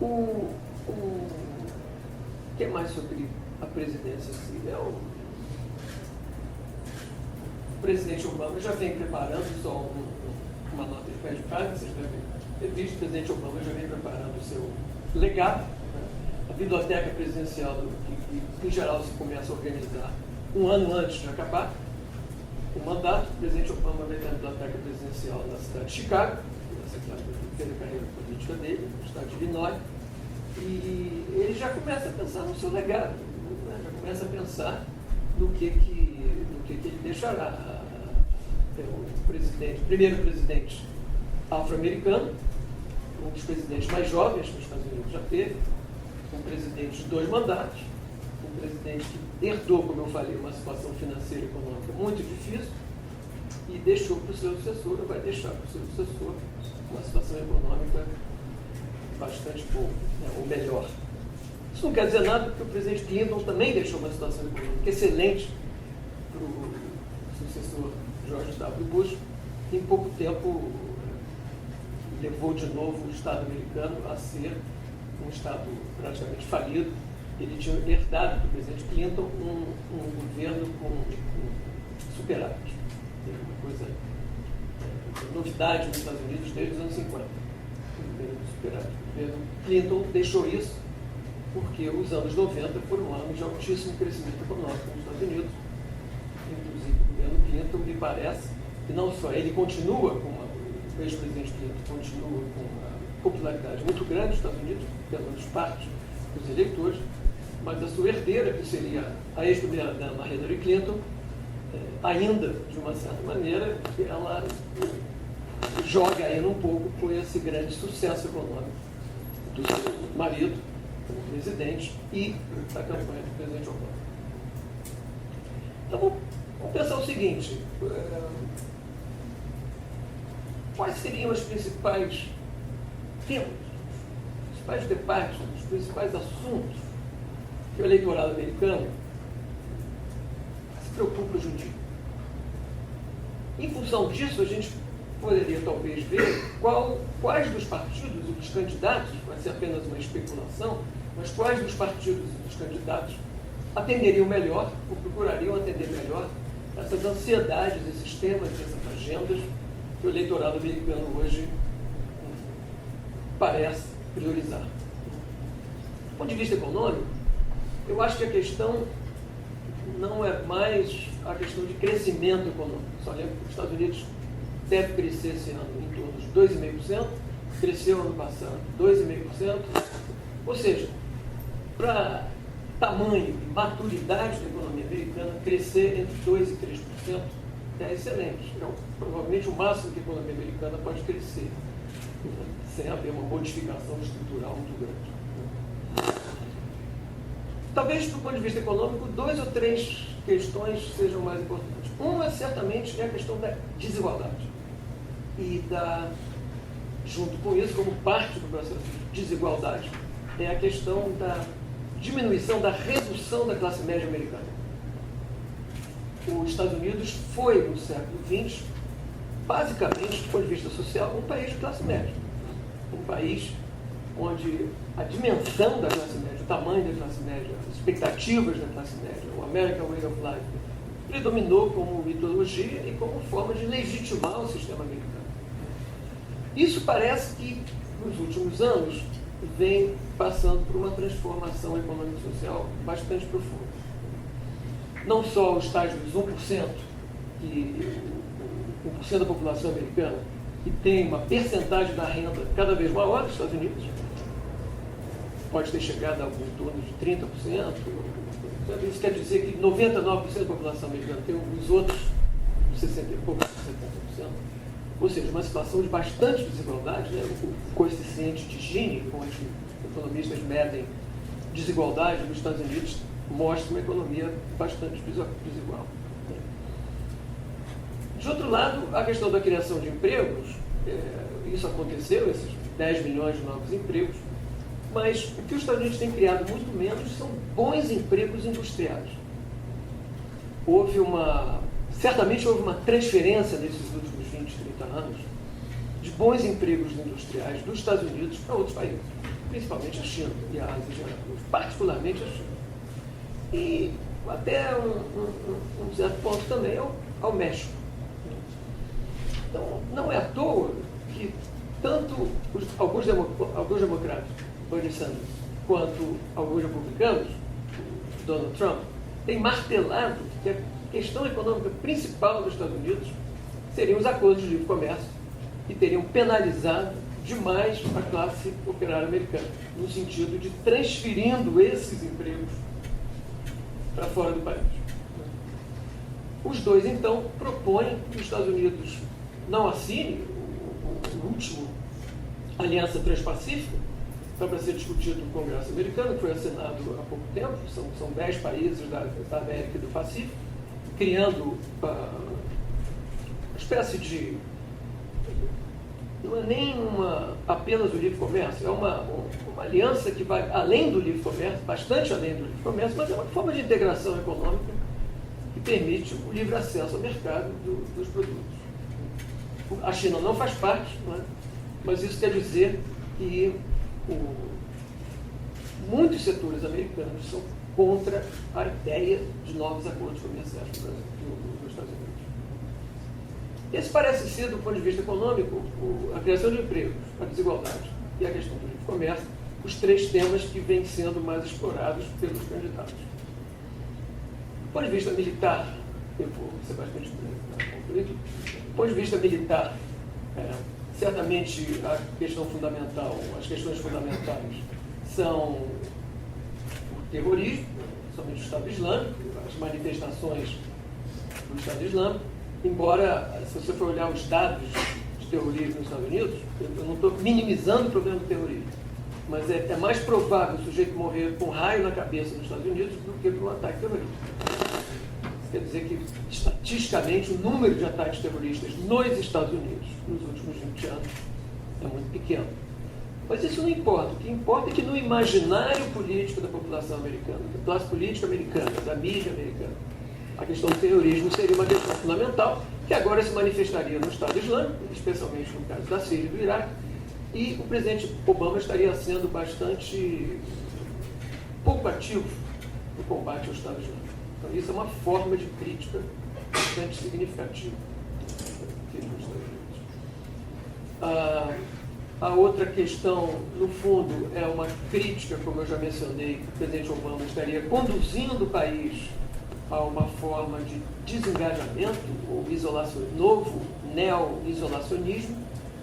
O que mais sobre a presidência? O presidente Obama já vem preparando, só uma nota de pé de página, vocês devem ter visto, o presidente Obama já vem preparando o seu legado, né? A biblioteca presidencial, que em geral se começa a organizar um ano antes de acabar o mandato. O presidente Obama vai ter a biblioteca presidencial na cidade de Chicago, essa cidade que fez a carreira política dele, no estado de Illinois, e ele já começa a pensar no seu legado, né? Já começa a pensar no que ele deixará. O primeiro presidente afro-americano, um dos presidentes mais jovens que os Estados Unidos já teve, um presidente de 2 mandatos, um presidente que herdou, como eu falei, uma situação financeira e econômica muito difícil e deixou para o seu sucessor, ou vai deixar para o seu sucessor, uma situação econômica bastante boa, né, ou melhor. Isso não quer dizer nada, porque o presidente Clinton também deixou uma situação econômica excelente para o sucessor George W. Bush. Em pouco tempo levou de novo o Estado americano a ser um Estado praticamente falido. Ele tinha herdado do presidente Clinton um governo com superávit. Uma coisa, novidade nos Estados Unidos desde os anos 50. Um governo superávit. O governo Clinton deixou isso porque os anos 90 foram anos de altíssimo crescimento econômico nos Estados Unidos. Inclusive, o governo Clinton, me parece, e não só, ele continua com o ex-presidente Clinton continua com popularidade muito grande nos Estados Unidos, pelo menos parte dos eleitores, mas a sua herdeira, que seria a ex-primeira-dama Hillary Clinton, ainda, de uma certa maneira, ela joga ainda um pouco com esse grande sucesso econômico do seu marido, como presidente, e da campanha do presidente Obama. Então, vamos pensar o seguinte: quais seriam os principais temas, os principais debates, os principais assuntos que o eleitorado americano se preocupa hoje em dia? Em função disso, a gente poderia talvez ver quais dos partidos e dos candidatos, vai ser apenas uma especulação, mas quais dos partidos e dos candidatos atenderiam melhor, ou procurariam atender melhor, essas ansiedades, esses temas, essas agendas que o eleitorado americano hoje parece priorizar. Do ponto de vista econômico, eu acho que a questão não é mais a questão de crescimento econômico. Só lembro que os Estados Unidos deve crescer esse ano em torno de 2,5%, cresceu ano passado 2,5%, ou seja, para tamanho e maturidade da economia americana, crescer entre 2% e 3% é excelente. Então, provavelmente o máximo que a economia americana pode crescer, sem haver uma modificação estrutural muito grande. Talvez, do ponto de vista econômico, 2 ou 3 questões sejam mais importantes. Uma, certamente, é a questão da desigualdade. E, junto com isso, como parte do processo de desigualdade, é a questão da diminuição, da redução da classe média americana. Os Estados Unidos foi, no século XX, basicamente, do ponto de vista social, um país de classe média. Um país onde a dimensão da classe média, o tamanho da classe média, as expectativas da classe média, o American Way of Life, predominou como mitologia e como forma de legitimar o sistema americano. Isso parece que, nos últimos anos, vem passando por uma transformação econômico-social bastante profunda. Não só os tais dos 1%, que 1% da população americana, que tem uma percentagem da renda cada vez maior nos Estados Unidos, pode ter chegado a algum torno de 30%. Isso quer dizer que 99% da população americana tem os outros 60 e poucos, 70%. Ou seja, uma situação de bastante desigualdade, né? O coeficiente de Gini, onde economistas medem desigualdade nos Estados Unidos, mostra uma economia bastante desigual. De outro lado, a questão da criação de empregos, isso aconteceu, esses 10 milhões de novos empregos, mas o que os Estados Unidos têm criado muito menos são bons empregos industriais. Certamente houve uma transferência nesses últimos 20, 30 anos de bons empregos industriais dos Estados Unidos para outros países, principalmente a China e a Ásia, particularmente a China. E até um certo ponto também ao México. Então, não é à toa que tanto alguns democratas, Bernie Sanders, quanto alguns republicanos, Donald Trump, têm martelado que a questão econômica principal dos Estados Unidos seriam os acordos de livre comércio, que teriam penalizado demais a classe operária americana, no sentido de transferindo esses empregos para fora do país. Os dois, então, propõem que os Estados Unidos não assine o último Aliança Transpacífica, está para ser discutido no Congresso americano, que foi assinado há pouco tempo, são 10 países da América e do Pacífico, criando uma espécie de... não é nem apenas o livre comércio, é uma aliança que vai além do livre comércio, bastante além do livre comércio, mas é uma forma de integração econômica que permite o livre acesso ao mercado dos produtos. A China não faz parte, não é? Mas isso quer dizer que muitos setores americanos são contra a ideia de novos acordos comerciais com os Estados Unidos. Esse parece ser, do ponto de vista econômico, a criação de empregos, a desigualdade e a questão do livre comércio, os 3 temas que vêm sendo mais explorados pelos candidatos. Do ponto de vista militar, eu vou ser bastante concluído, do ponto de vista militar, Certamente a questão fundamental, as questões fundamentais são o terrorismo, somente o Estado Islâmico, as manifestações do Estado Islâmico, embora, se você for olhar os dados de terrorismo nos Estados Unidos, eu não estou minimizando o problema do terrorismo, mas é mais provável o sujeito morrer com um raio na cabeça nos Estados Unidos do que por um ataque terrorista. Isso quer dizer que, estatisticamente, o número de ataques terroristas nos Estados Unidos nos últimos 20 anos é muito pequeno. Mas isso não importa. O que importa é que no imaginário político da população americana, da classe política americana, da mídia americana, a questão do terrorismo seria uma questão fundamental, que agora se manifestaria no Estado Islâmico, especialmente no caso da Síria e do Iraque, e o presidente Obama estaria sendo bastante pouco ativo no combate ao Estado Islâmico. Então, isso é uma forma de crítica bastante significativa aqui nos Estados Unidos. A outra questão, no fundo, é uma crítica, como eu já mencionei, que o presidente Obama estaria conduzindo o país a uma forma de desengajamento ou novo neo-isolacionismo,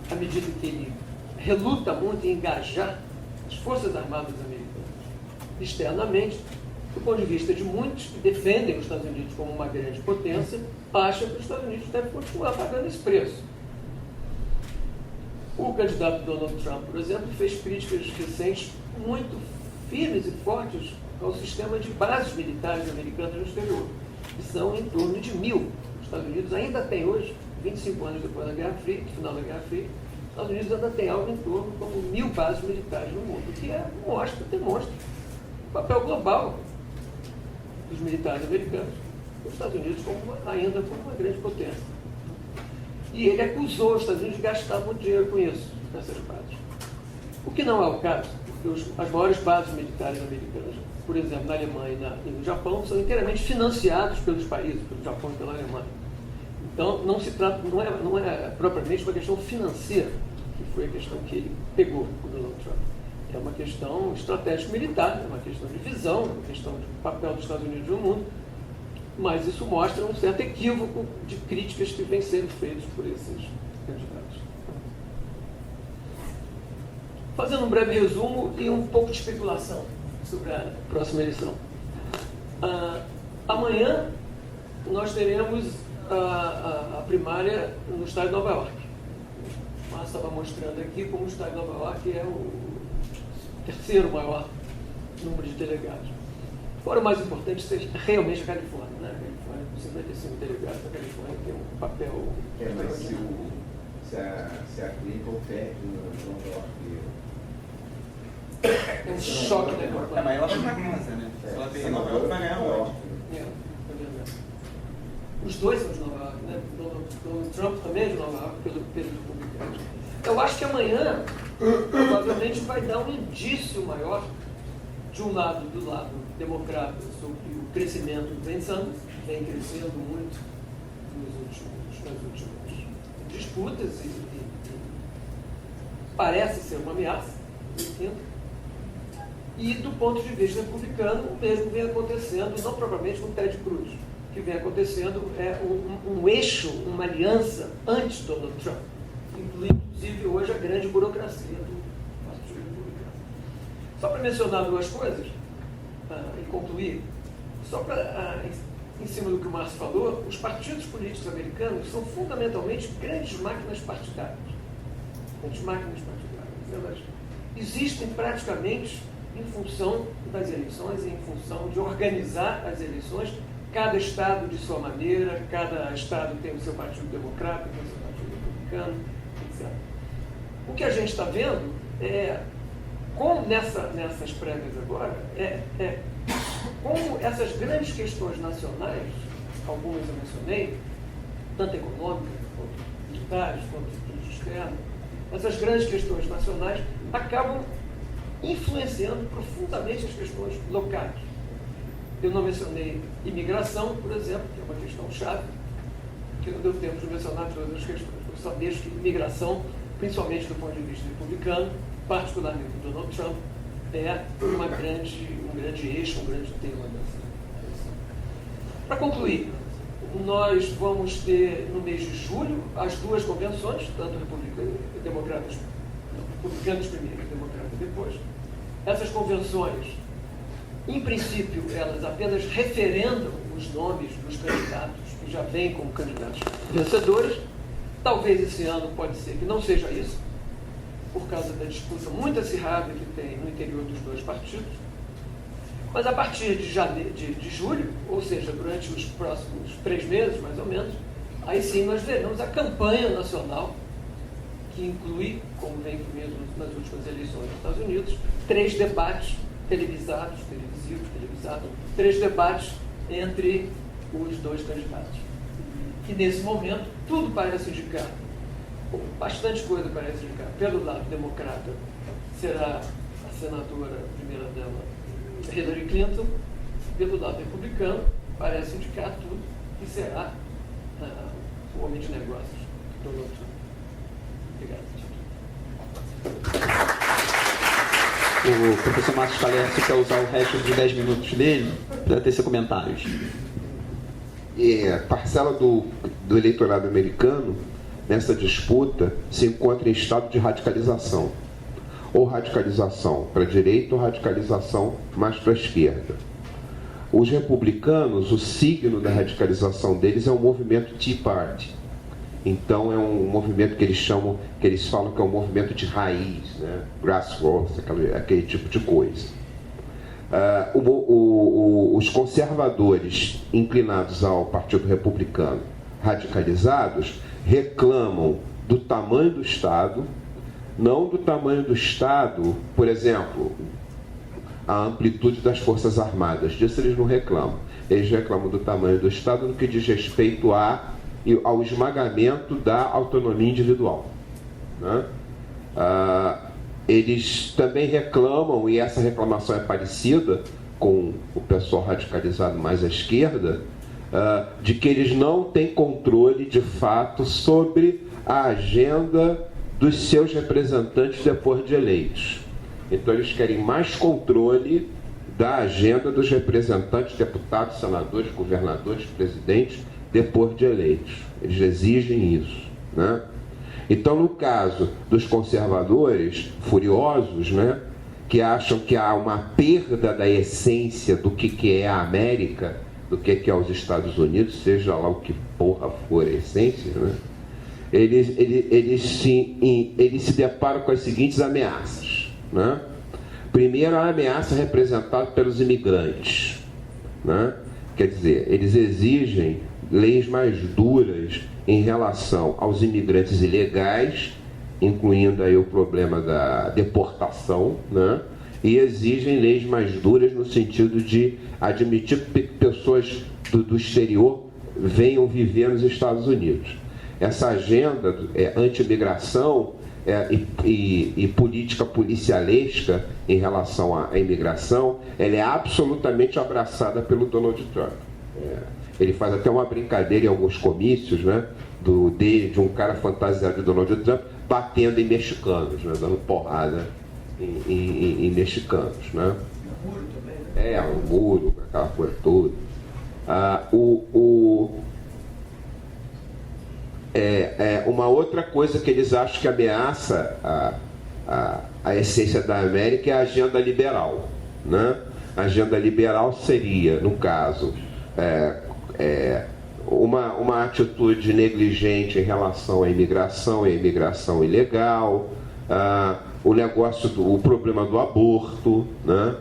à medida que ele reluta muito em engajar as Forças Armadas americanas externamente. Do ponto de vista de muitos que defendem os Estados Unidos como uma grande potência, acham que os Estados Unidos devem continuar pagando esse preço. O candidato Donald Trump, por exemplo, fez críticas recentes muito firmes e fortes ao sistema de bases militares americanas no exterior, que são em torno de 1.000. Os Estados Unidos ainda tem hoje, 25 anos depois da Guerra Fria, do final da Guerra Fria, os Estados Unidos ainda tem algo em torno de 1.000 bases militares no mundo, o que demonstra o papel global dos militares americanos, os Estados Unidos ainda como uma grande potência. E ele acusou os Estados Unidos de gastar muito dinheiro com isso, nessas bases. O que não é o caso, porque as maiores bases militares americanas, por exemplo, na Alemanha e no Japão, são inteiramente financiados pelos países, pelo Japão e pela Alemanha. Então, não é propriamente uma questão financeira, que foi a questão que ele pegou com o Donald Trump. É uma questão estratégico-militar, é uma questão de visão, é uma questão de papel dos Estados Unidos no mundo, mas isso mostra um certo equívoco de críticas que vêm sendo feitas por esses candidatos. Fazendo um breve resumo e um pouco de especulação sobre a próxima eleição. Amanhã nós teremos a primária no estado de Nova York. O Márcio estava mostrando aqui como o estado de Nova York é o terceiro maior número de delegados. Fora o mais importante ser realmente a Califórnia, né? A Califórnia, com 55 delegados, a Califórnia tem um papel... Mas se a Clinton perde no Nova York... É um choque da campanha. Mas ela vai ganhar essa, né? Se ela perder Nova York, vai ganhar onde? É verdade. Os dois são de Nova York, né? Donald Trump também é de Nova York, pelos republicanos. Eu acho que amanhã, provavelmente, vai dar um indício maior, de um lado, do lado democrata, sobre o crescimento do Ben Sanders, vem crescendo muito nas últimas disputas e parece ser uma ameaça, e do ponto de vista republicano, o mesmo vem acontecendo, não propriamente com o Ted Cruz. O que vem acontecendo é um eixo, uma aliança anti-Donald Trump, inclusive hoje a grande burocracia do Partido Republicano. Só para mencionar duas coisas e concluir, só para, em cima do que o Márcio falou, os partidos políticos americanos são fundamentalmente grandes máquinas partidárias. Elas existem praticamente em função das eleições e em função de organizar as eleições, cada estado de sua maneira, cada estado tem o seu partido democrata, tem o seu partido republicano, etc. O que a gente está vendo como nessas prévias agora, como essas grandes questões nacionais, algumas eu mencionei, tanto econômicas, quanto militares, quanto de externo, essas grandes questões nacionais acabam influenciando profundamente as questões locais. Eu não mencionei imigração, por exemplo, que é uma questão chave, que não deu tempo de mencionar todas as questões. Eu só deixo que imigração, principalmente do ponto de vista republicano, particularmente do Donald Trump, é um grande eixo, um grande tema dessa. Para concluir, nós vamos ter, no mês de julho, as duas convenções, tanto republicanos primeiro e democratas depois. Essas convenções, em princípio, elas apenas referendam os nomes dos candidatos que já vêm como candidatos vencedores. Talvez esse ano pode ser que não seja isso, por causa da disputa muito acirrada que tem no interior dos dois partidos. Mas a partir de julho, ou seja, durante os próximos 3 meses, mais ou menos, aí sim nós veremos a campanha nacional, que inclui, como vem incluindo nas últimas eleições dos Estados Unidos, 3 debates televisados, 3 debates entre os dois candidatos. E nesse momento, tudo parece indicar, bastante coisa parece indicar, pelo lado democrata, será a senadora, primeira-dama, Hillary Clinton. Pelo lado republicano, parece indicar tudo que será o homem de negócios, Donald Trump. Obrigado. O professor Márcio Scalesi quer usar o resto dos 10 minutos dele para tecer comentários. Parcela do eleitorado americano, nessa disputa, se encontra em estado de radicalização. Ou radicalização para a direita ou radicalização mais para a esquerda. Os republicanos, o signo da radicalização deles é o movimento Tea Party. Então é um movimento que eles falam que é um movimento de raiz, né? Grassroots, aquele tipo de coisa. Os conservadores inclinados ao Partido Republicano, radicalizados, reclamam do tamanho do Estado, não do tamanho do Estado, por exemplo, a amplitude das Forças Armadas. Disso eles não reclamam. Eles reclamam do tamanho do Estado no que diz respeito ao esmagamento da autonomia individual, né? Eles também reclamam, e essa reclamação é parecida com o pessoal radicalizado mais à esquerda, de que eles não têm controle de fato sobre a agenda dos seus representantes depois de eleitos. Então eles querem mais controle da agenda dos representantes, deputados, senadores, governadores, presidentes, depois de eleitos. Eles exigem isso, né? Então, no caso dos conservadores furiosos, né, que acham que há uma perda da essência do que é a América, do que é os Estados Unidos, seja lá o que porra for a essência, né, eles se deparam com as seguintes ameaças, né? Primeiro, a ameaça representada pelos imigrantes, né? Quer dizer, eles exigem leis mais duras em relação aos imigrantes ilegais, incluindo aí o problema da deportação, né? E exigem leis mais duras no sentido de admitir que pessoas do exterior venham viver nos Estados Unidos. Essa agenda anti-imigração e política policialesca em relação à imigração, ela é absolutamente abraçada pelo Donald Trump. Ele faz até uma brincadeira em alguns comícios, né, de um cara fantasiado de Donald Trump batendo em mexicanos, né, dando porrada em mexicanos, né? O muro também, né? O muro, aquela coisa toda. Uma outra coisa que eles acham que ameaça a essência da América é a agenda liberal, né? A agenda liberal seria, no caso, uma atitude negligente em relação à imigração e à imigração ilegal, o problema do aborto, né?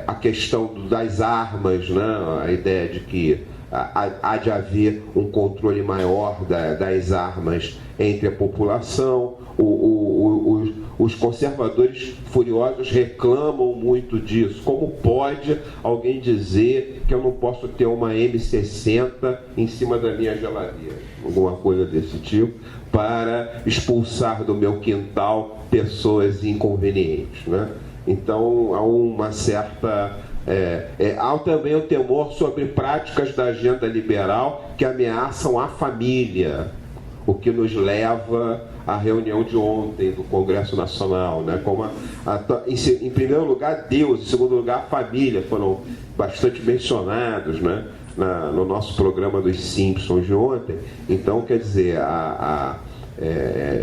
A questão das armas, né? A ideia de que há de haver um controle maior das armas entre a população. Os conservadores furiosos reclamam muito disso. Como pode alguém dizer que eu não posso ter uma M60 em cima da minha geladeira? Alguma coisa desse tipo, para expulsar do meu quintal pessoas inconvenientes, né? Então há uma certa... há também o temor sobre práticas da agenda liberal que ameaçam a família, o que nos leva à reunião de ontem do Congresso Nacional, né? Como em primeiro lugar Deus, em segundo lugar a família foram bastante mencionados, né? no nosso programa dos Simpsons de ontem. Então, quer dizer,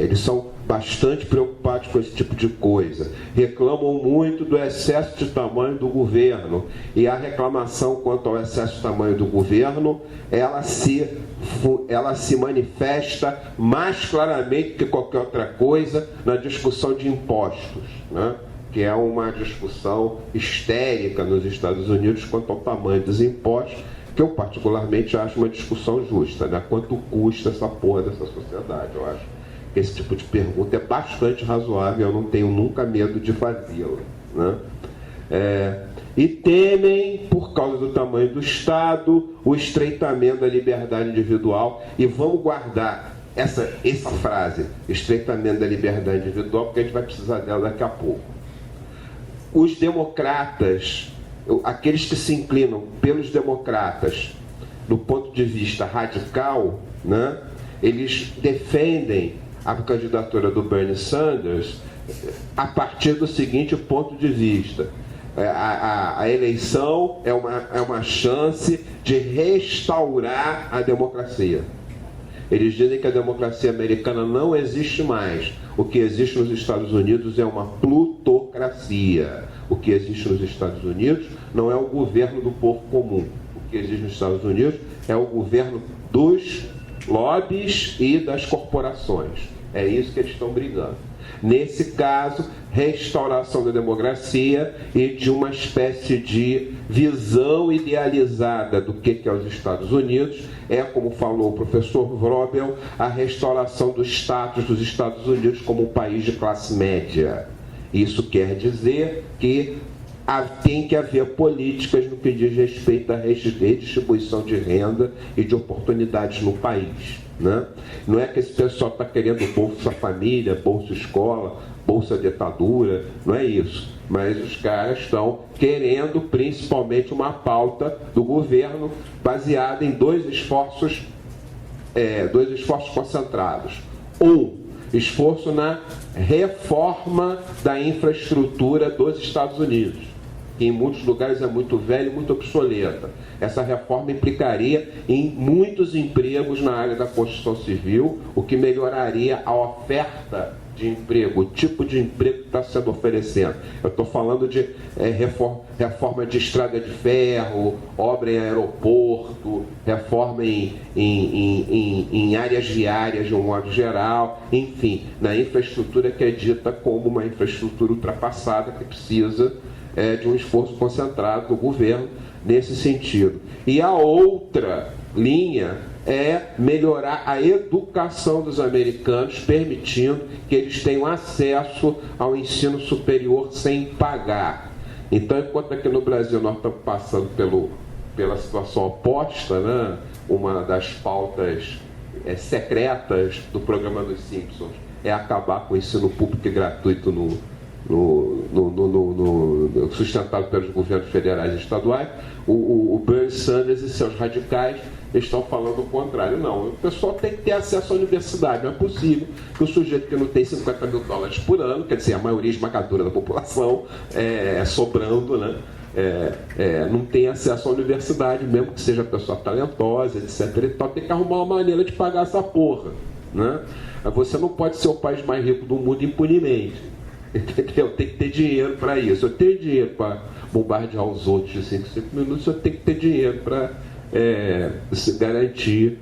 eles são bastante preocupados com esse tipo de coisa. Reclamam muito do excesso de tamanho do governo. E a reclamação quanto ao excesso de tamanho do governo, ela se manifesta mais claramente que qualquer outra coisa na discussão de impostos, né? Que é uma discussão histérica nos Estados Unidos quanto ao tamanho dos impostos, que eu particularmente acho uma discussão justa, né? Quanto custa essa porra dessa sociedade? Eu acho que esse tipo de pergunta é bastante razoável, eu não tenho nunca medo de fazê-la, né? E temem, por causa do tamanho do Estado, o estreitamento da liberdade individual. E vamos guardar essa frase, estreitamento da liberdade individual, porque a gente vai precisar dela daqui a pouco. Os democratas, aqueles que se inclinam pelos democratas do ponto de vista radical, né, eles defendem a candidatura do Bernie Sanders a partir do seguinte ponto de vista: a eleição é uma chance de restaurar a democracia. Eles dizem que a democracia americana não existe mais. O que existe nos Estados Unidos é uma plutocracia. O que existe nos Estados Unidos não é o governo do povo comum. O que existe nos Estados Unidos é o governo dos lobbies e das corporações. É isso que eles estão brigando. Nesse caso, restauração da democracia e de uma espécie de visão idealizada do que é os Estados Unidos, como falou o professor Wrobel, a restauração do status dos Estados Unidos como um país de classe média. Isso quer dizer que tem que haver políticas no que diz respeito à redistribuição de renda e de oportunidades no país, né? Não é que esse pessoal está querendo Bolsa Família, Bolsa Escola, Bolsa Ditadura, não é isso. Mas os caras estão querendo principalmente uma pauta do governo baseada em dois esforços concentrados. Esforço na reforma da infraestrutura dos Estados Unidos, que em muitos lugares é muito velha e muito obsoleta. Essa reforma implicaria em muitos empregos na área da construção civil, o que melhoraria a oferta de emprego, o tipo de emprego que está sendo oferecendo. Eu estou falando de reforma de estrada de ferro, obra em aeroporto, reforma em áreas viárias de um modo geral, enfim, na infraestrutura que é dita como uma infraestrutura ultrapassada que precisa de um esforço concentrado do governo nesse sentido. E a outra linha é melhorar a educação dos americanos, permitindo que eles tenham acesso ao ensino superior sem pagar. Então, enquanto aqui no Brasil nós estamos passando pela situação oposta, né? Uma das pautas secretas do programa dos Simpsons é acabar com o ensino público e gratuito sustentado pelos governos federais e estaduais. O Bernie Sanders e seus radicais estão falando o contrário. Não, o pessoal tem que ter acesso à universidade. Não é possível que o sujeito que não tem $50 mil por ano, quer dizer, a maioria esmagadora da população, sobrando, né? Não tem acesso à universidade, mesmo que seja pessoa talentosa, etc. Então tem que arrumar uma maneira de pagar essa porra, né? Você não pode ser o país mais rico do mundo impunemente. Entendeu? Tem que ter dinheiro para isso. Eu tenho dinheiro para bombardear os outros de 5 minutos, eu tenho que ter dinheiro para garantir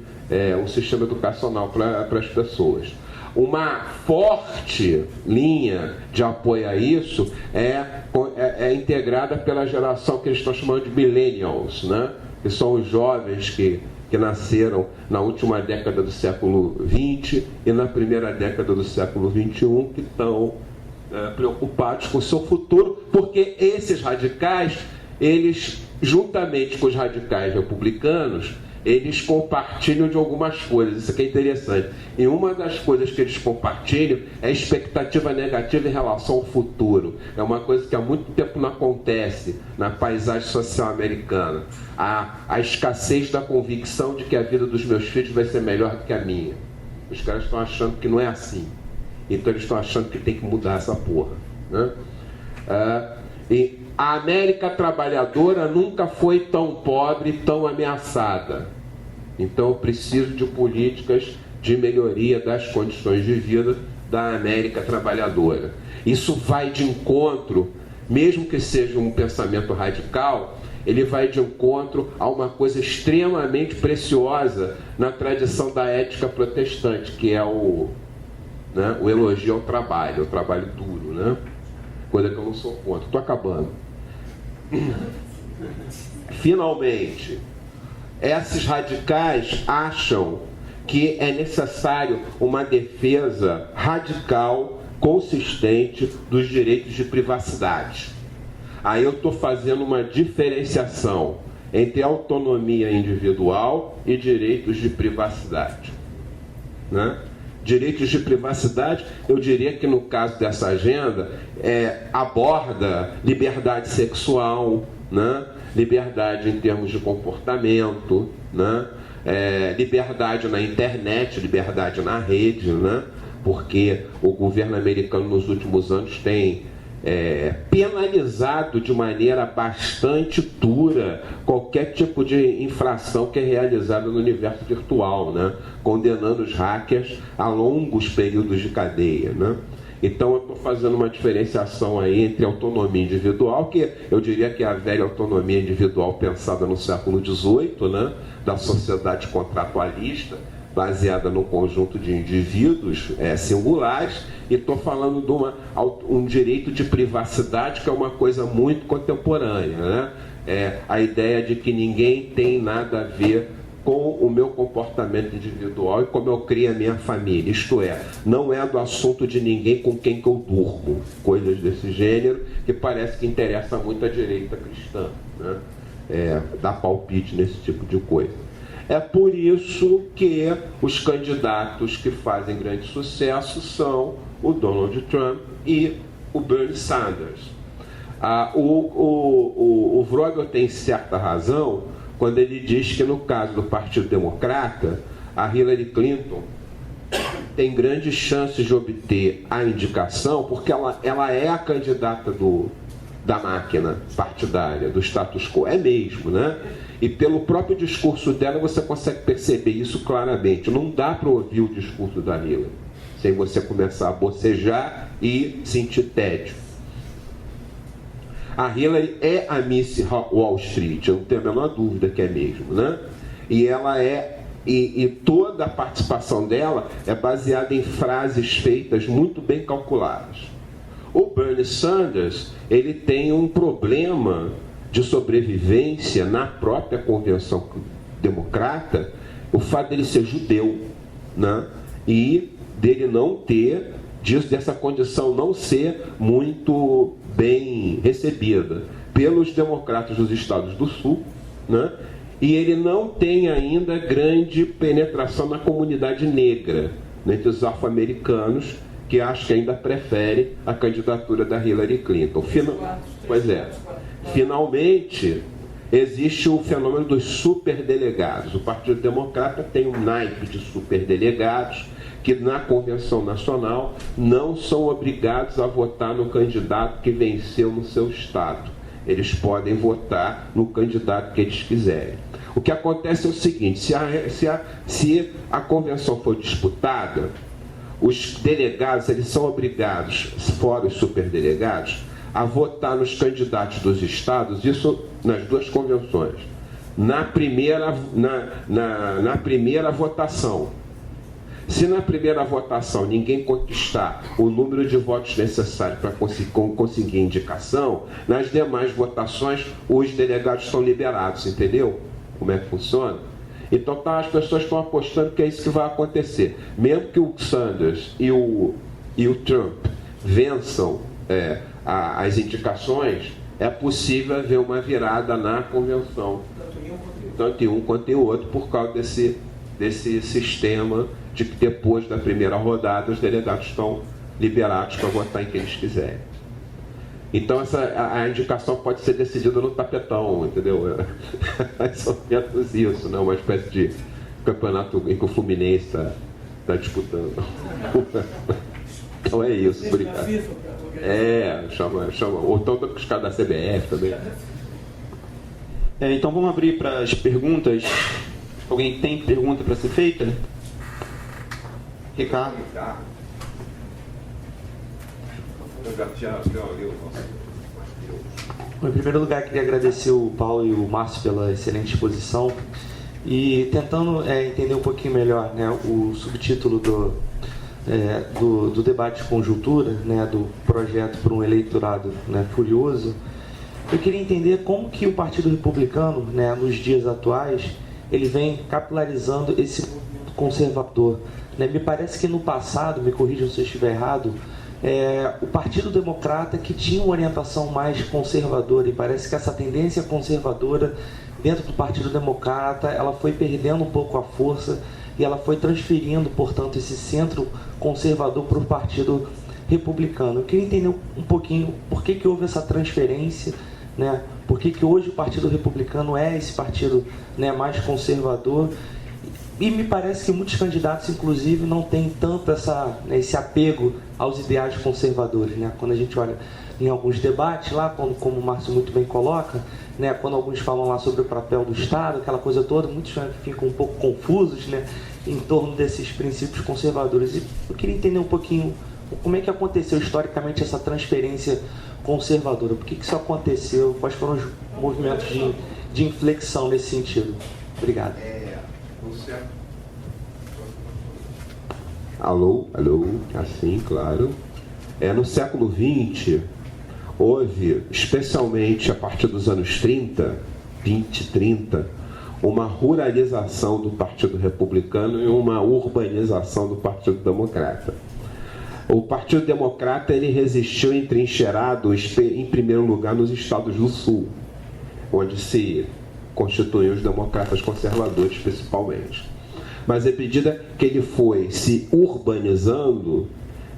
um sistema educacional para as pessoas. Uma forte linha de apoio a isso é integrada pela geração que eles estão chamando de millennials, né? Que são os jovens que nasceram na última década do século XX e na primeira década do século XXI, que estão preocupados com o seu futuro, porque esses radicais, eles, juntamente com os radicais republicanos, eles compartilham de algumas coisas. Isso aqui é interessante. E uma das coisas que eles compartilham é a expectativa negativa em relação ao futuro. É uma coisa que há muito tempo não acontece na paisagem social americana. A escassez da convicção de que a vida dos meus filhos vai ser melhor do que a minha. Os caras estão achando que não é assim. Então eles estão achando que tem que mudar essa porra, né? E a América trabalhadora nunca foi tão pobre, tão ameaçada. Então eu preciso de políticas de melhoria das condições de vida da América trabalhadora. Isso vai de encontro, mesmo que seja um pensamento radical, ele vai de encontro a uma coisa extremamente preciosa na tradição da ética protestante, que é o elogio ao trabalho, o trabalho duro, né? Coisa que eu não sou contra. Estou acabando. Finalmente, esses radicais acham que é necessário uma defesa radical, consistente dos direitos de privacidade. Aí eu estou fazendo uma diferenciação entre autonomia individual e direitos de privacidade, né? Direitos de privacidade, eu diria que no caso dessa agenda, aborda liberdade sexual, né? Liberdade em termos de comportamento, né? Liberdade na internet, liberdade na rede, né? Porque o governo americano nos últimos anos tem penalizado de maneira bastante dura qualquer tipo de infração que é realizada no universo virtual, né? Condenando os hackers a longos períodos de cadeia, né? Então eu estou fazendo uma diferenciação aí entre autonomia individual, que eu diria que é a velha autonomia individual pensada no século XVIII, né? Da sociedade contratualista, baseada no conjunto de indivíduos singulares, e estou falando de um direito de privacidade que é uma coisa muito contemporânea, né? A ideia de que ninguém tem nada a ver com o meu comportamento individual e como eu crio a minha família, isto é, não é do assunto de ninguém com quem que eu durmo, coisas desse gênero, que parece que interessa muito a direita cristã, né? Dar palpite nesse tipo de coisa. É por isso que os candidatos que fazem grande sucesso são o Donald Trump e o Bernie Sanders. O Vogel tem certa razão quando ele diz que no caso do Partido Democrata, a Hillary Clinton tem grandes chances de obter a indicação porque ela é a candidata da máquina partidária, do status quo, é mesmo, né? E pelo próprio discurso dela você consegue perceber isso claramente. Não dá para ouvir o discurso da Hillary sem você começar a bocejar e sentir tédio. A Hillary é a Miss Wall Street, eu não tenho a menor dúvida que é mesmo, né? E ela e toda a participação dela é baseada em frases feitas muito bem calculadas. O Bernie Sanders, ele tem um problema de sobrevivência na própria convenção democrata, o fato dele ser judeu, né? E dele não ter, dessa condição não ser muito bem recebida pelos democratas dos Estados do Sul, né? E ele não tem ainda grande penetração na comunidade negra, né, entre os afro-americanos, que acho que ainda prefere a candidatura da Hillary Clinton. Finalmente, existe o fenômeno dos superdelegados. O Partido Democrata tem um naipe de superdelegados que na Convenção Nacional não são obrigados a votar no candidato que venceu no seu estado. Eles podem votar no candidato que eles quiserem. O que acontece é o seguinte, se a convenção for disputada, os delegados eles são obrigados, fora os superdelegados, a votar nos candidatos dos estados, isso nas duas convenções. Na primeira votação, se na primeira votação ninguém conquistar o número de votos necessários para conseguir indicação, nas demais votações os delegados são liberados, entendeu? Como é que funciona? Então as pessoas estão apostando que é isso que vai acontecer. Mesmo que o Sanders e o Trump vençam as indicações, é possível haver uma virada na convenção, tanto em um quanto em outro, por causa desse sistema de que depois da primeira rodada os delegados estão liberados para votar em quem eles quiserem. Então a indicação pode ser decidida no tapetão, entendeu? É só menos isso, não? Uma espécie de campeonato em que o Fluminense está disputando. Então é isso, obrigado. Chama. Ou todo os caras da CBF também. Então vamos abrir para as perguntas. Alguém tem pergunta para ser feita? Ricardo? Eu já li o nosso. Em primeiro lugar, queria agradecer o Paulo e o Márcio pela excelente exposição e tentando entender um pouquinho melhor, né, o subtítulo do debate de conjuntura, né, do projeto por um eleitorado, né, furioso. Eu queria entender como que o Partido Republicano, né, nos dias atuais, ele vem capilarizando esse movimento conservador. Né? Me parece que no passado, me corrijam se eu estiver errado, o Partido Democrata que tinha uma orientação mais conservadora, e parece que essa tendência conservadora dentro do Partido Democrata ela foi perdendo um pouco a força e ela foi transferindo, portanto, esse centro conservador para o Partido Republicano. Eu queria entender um pouquinho por que houve essa transferência, né? Por que hoje o Partido Republicano é esse partido, né, mais conservador. E me parece que muitos candidatos, inclusive, não têm tanto esse apego aos ideais conservadores. Né? Quando a gente olha em alguns debates, lá, como o Márcio muito bem coloca, né, quando alguns falam lá sobre o papel do Estado, aquela coisa toda, muitos ficam um pouco confusos, né, em torno desses princípios conservadores. E eu queria entender um pouquinho como é que aconteceu historicamente essa transferência conservadora. Por que isso aconteceu? Quais foram os movimentos de inflexão nesse sentido? Obrigado. Alô, assim, claro. No século XX, houve, especialmente a partir dos anos 20, 30, uma ruralização do Partido Republicano e uma urbanização do Partido Democrata. O Partido Democrata ele resistiu entrincheirado, em primeiro lugar, nos estados do Sul, onde se constituem os democratas conservadores, principalmente. Mas à medida que ele foi se urbanizando,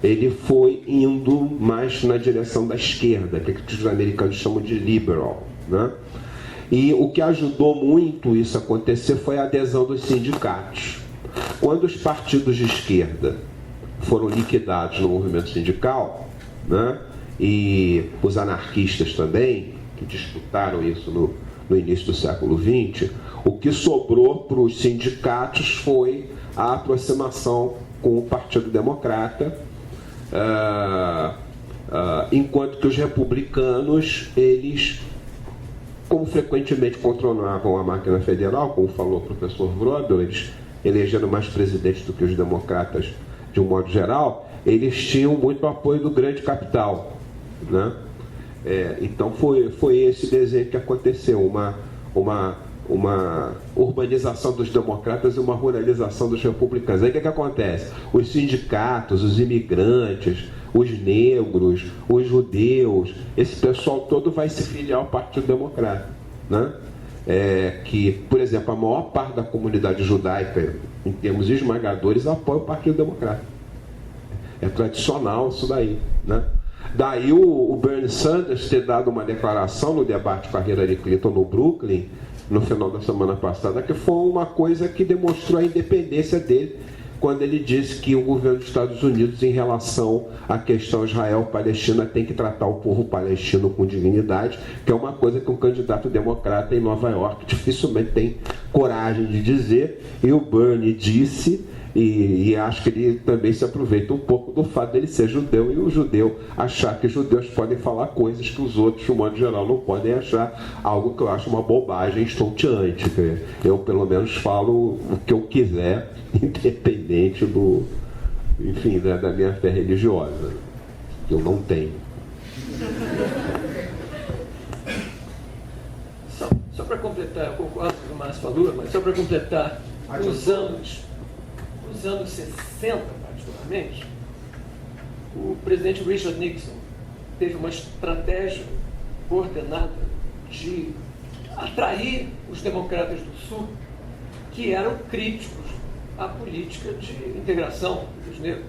ele foi indo mais na direção da esquerda, que os americanos chamam de liberal. Né? E o que ajudou muito isso a acontecer foi a adesão dos sindicatos. Quando os partidos de esquerda foram liquidados no movimento sindical, né? E os anarquistas também, que disputaram isso no início do século XX, o que sobrou para os sindicatos foi a aproximação com o Partido Democrata, enquanto que os republicanos, eles, como frequentemente controlavam a máquina federal, como falou o professor Wrobel, eles elegeram mais presidentes do que os democratas de um modo geral, eles tinham muito apoio do grande capital. Né? Então foi esse desenho que aconteceu, uma urbanização dos democratas e uma ruralização dos republicanos. Aí o que acontece? Os sindicatos, os imigrantes, os negros, os judeus, esse pessoal todo vai se filiar ao Partido Democrata. Né? Que, por exemplo, a maior parte da comunidade judaica, em termos esmagadores, apoia o Partido Democrata. É tradicional isso daí. Né? Daí o Bernie Sanders ter dado uma declaração no debate com a Hillary Clinton no Brooklyn, no final da semana passada, que foi uma coisa que demonstrou a independência dele, quando ele disse que o governo dos Estados Unidos, em relação à questão Israel-Palestina, tem que tratar o povo palestino com dignidade, que é uma coisa que um candidato democrata em Nova York dificilmente tem coragem de dizer, e o Bernie disse, e acho que ele também se aproveita um pouco do fato dele ser judeu, e o judeu achar que judeus podem falar coisas que os outros, de um modo geral, não podem achar, algo que eu acho uma bobagem estonteante. Eu, pelo menos, falo o que eu quiser, independente da minha fé religiosa, que eu não tenho. Só para completar, eu concordo com o que o Márcio falou, mas só para completar, nos anos 60, particularmente, o presidente Richard Nixon teve uma estratégia coordenada de atrair os democratas do Sul, que eram críticos à política de integração dos negros,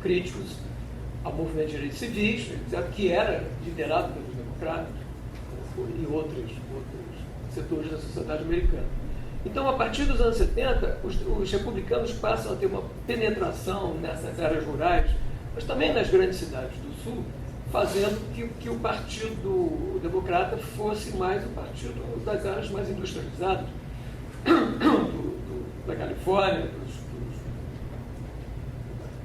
críticos ao movimento de direitos civis, que era liderado pelos democratas e outros setores da sociedade americana. Então, a partir dos anos 70, os republicanos passam a ter uma penetração nessas áreas rurais, mas também nas grandes cidades do Sul, fazendo que o Partido Democrata fosse mais o partido das áreas mais industrializadas, da Califórnia,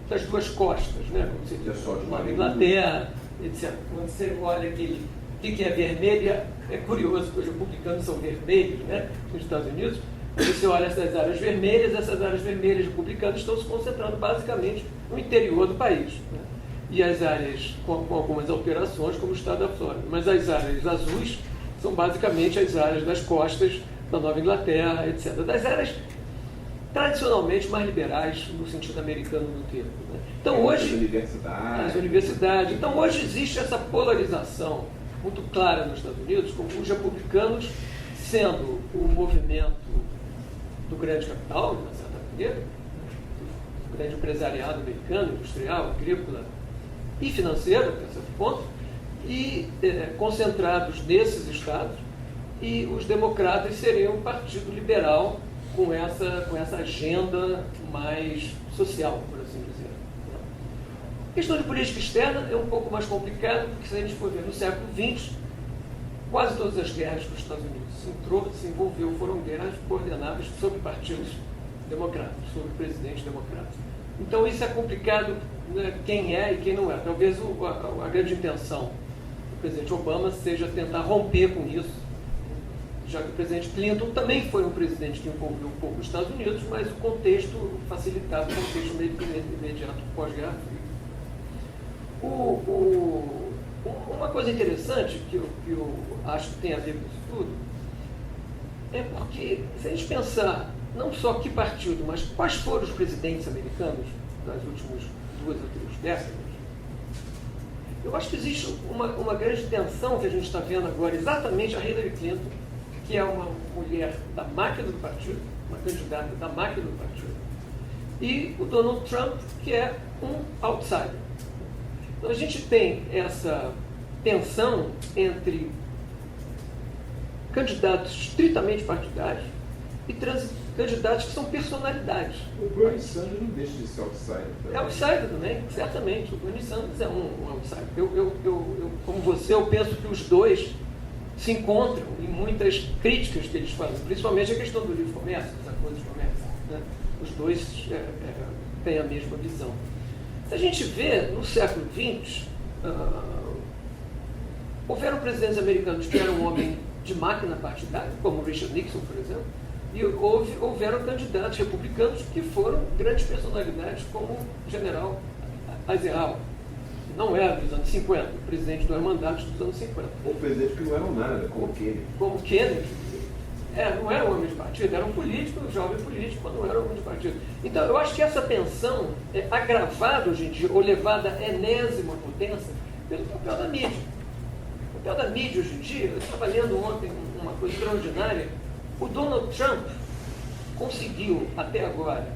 das duas costas, né? Como você diz, Nova Inglaterra, etc. Quando você olha aquele que é vermelho, é curioso, porque os republicanos são vermelhos, né? Nos Estados Unidos. Quando você olha essas áreas vermelhas republicanas estão se concentrando basicamente no interior do país, né? E as áreas com algumas alterações, como o estado da Flórida. Mas as áreas azuis são basicamente as áreas das costas da Nova Inglaterra, etc. Das áreas tradicionalmente mais liberais, no sentido americano do termo, né? Então, hoje, as universidades. Então, hoje existe essa polarização muito clara nos Estados Unidos, com os republicanos sendo o movimento do grande capital, de uma certa maneira, do grande empresariado americano, industrial, agrícola e financeiro, até certo ponto, e concentrados nesses estados, e os democratas seriam um partido liberal com essa agenda mais social, por assim dizer. A questão de política externa é um pouco mais complicado, porque se a gente for ver no século XX, quase todas as guerras que os Estados Unidos se envolveu foram guerras coordenadas sob partidos democratas, sob presidentes democratas. Então isso é complicado, né, quem é e quem não é. Talvez a grande intenção do presidente Obama seja tentar romper com isso, já que o presidente Clinton também foi um presidente que envolveu um pouco os Estados Unidos, mas o contexto facilitava o contexto imediato pós-guerra fria. Uma coisa interessante que eu acho que tem a ver com isso tudo é porque, se a gente pensar não só que partido, mas quais foram os presidentes americanos das últimas 2 ou 3 décadas, eu acho que existe uma grande tensão que a gente está vendo agora, exatamente a Hillary Clinton, que é uma mulher da máquina do partido, uma candidata da máquina do partido, e o Donald Trump, que é um outsider. Então a gente tem essa tensão entre candidatos estritamente partidários e candidatos que são personalidades. O Bernie Sanders não deixa de ser outsider. É outsider também, certamente. O Bernie Sanders é um outsider. Como você, eu penso que os dois se encontram em muitas críticas que eles fazem, principalmente a questão do livre comércio, dos acordos de comércio, né? Os dois têm a mesma visão. Se a gente vê, no século XX, houveram presidentes americanos que eram homens de máquina partidária, como Richard Nixon, por exemplo, e houveram candidatos republicanos que foram grandes personalidades, como o general Eisenhower. Não era dos anos 50, o presidente dos mandatos dos anos 50. Ou presidentes que não eram nada, como Kennedy. Como Kennedy. Não era um homem de partido, era um político, um jovem político, mas não era um homem de partido. Então, eu acho que essa tensão é agravada hoje em dia, ou levada à enésima potência, pelo papel da mídia. O papel da mídia hoje em dia, eu estava lendo ontem uma coisa extraordinária, o Donald Trump conseguiu, até agora,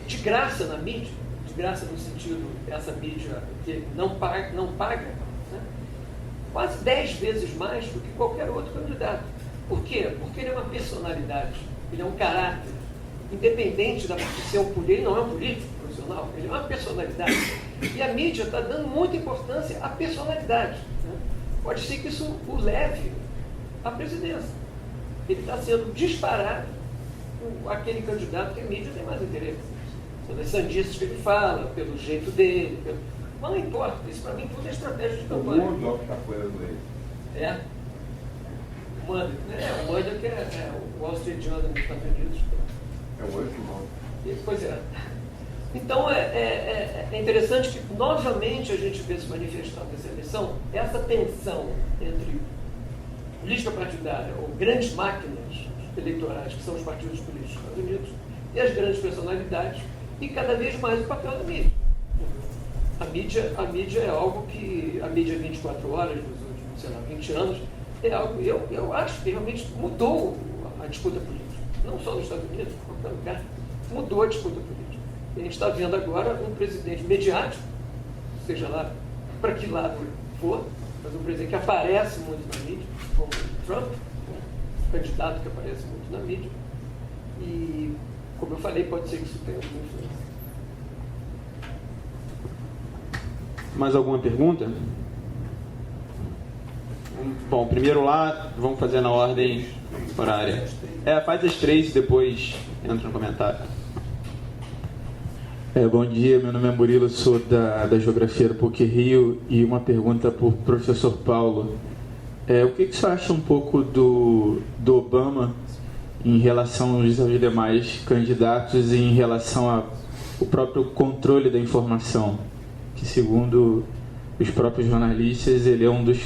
de graça na mídia, de graça no sentido dessa mídia que não paga, né? Quase 10 vezes mais do que qualquer outro candidato. Por quê? Porque ele é uma personalidade, ele é um caráter, independente de ser um político, ele não é um político profissional, ele é uma personalidade. E a mídia está dando muita importância à personalidade, né? Pode ser que isso o leve à presidência. Ele está sendo disparado por aquele candidato que a mídia tem mais interesse. Pelas sandices que ele fala, pelo jeito dele, mas não importa, isso para mim tudo é estratégia de campanha. O Murdoch está apoiando ele. O Murdoch é o Wall Street Journal dos Estados Unidos. É o outro mal. Pois é. Então é interessante que novamente a gente vê se manifestar nessa eleição essa tensão entre política partidária ou grandes máquinas eleitorais, que são os partidos políticos dos Estados Unidos, e as grandes personalidades, e cada vez mais o papel da mídia. A mídia é algo que, a mídia 24 horas dos últimos, 20 anos, é algo, eu acho que realmente mudou a disputa política. Não só nos Estados Unidos, em qualquer lugar, mudou a disputa política. E a gente está vendo agora um presidente mediático, seja lá para que lado for, mas um presidente que aparece muito na mídia, como o Trump, um candidato que aparece muito na mídia. E, como eu falei, pode ser que isso tenha alguma influência. Mais alguma pergunta? Bom, primeiro lá, vamos fazer na ordem horária. Faz as 3 e depois entra no comentário. Bom dia, meu nome é Murilo, sou da Geografia do PUC-Rio, e uma pergunta para o professor Paulo. O que você acha um pouco do Obama em relação aos demais candidatos e em relação ao próprio controle da informação? Que, segundo os próprios jornalistas, ele é um dos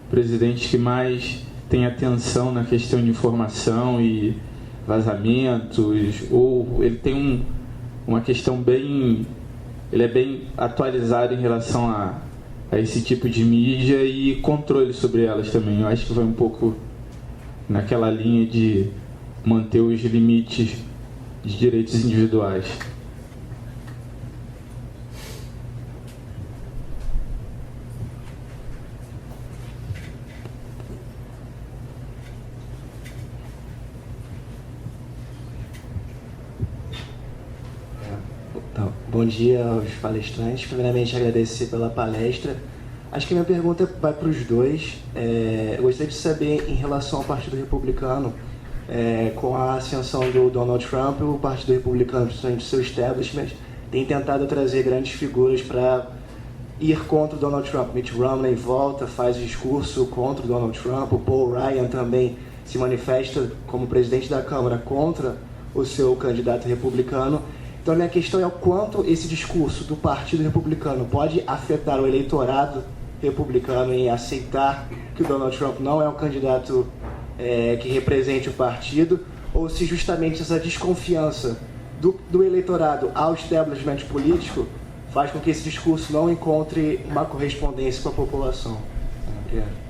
presidentes que mais tem atenção na questão de informação e vazamentos, ou ele tem uma questão bem... ele é bem atualizado em relação a esse tipo de mídia e controle sobre elas também. Eu acho que vai um pouco naquela linha de manter os limites de direitos individuais. Bom dia aos palestrantes. Primeiramente, agradecer pela palestra. Acho que minha pergunta vai para os dois. Eu gostaria de saber, em relação ao Partido Republicano, com a ascensão do Donald Trump, o Partido Republicano, principalmente o seu establishment, tem tentado trazer grandes figuras para ir contra o Donald Trump. Mitt Romney volta, faz discurso contra o Donald Trump. O Paul Ryan também se manifesta como presidente da Câmara contra o seu candidato republicano. Então, a minha questão é o quanto esse discurso do Partido Republicano pode afetar o eleitorado republicano em aceitar que o Donald Trump não é um candidato que represente o partido, ou se justamente essa desconfiança do eleitorado ao establishment político faz com que esse discurso não encontre uma correspondência com a população. Obrigado.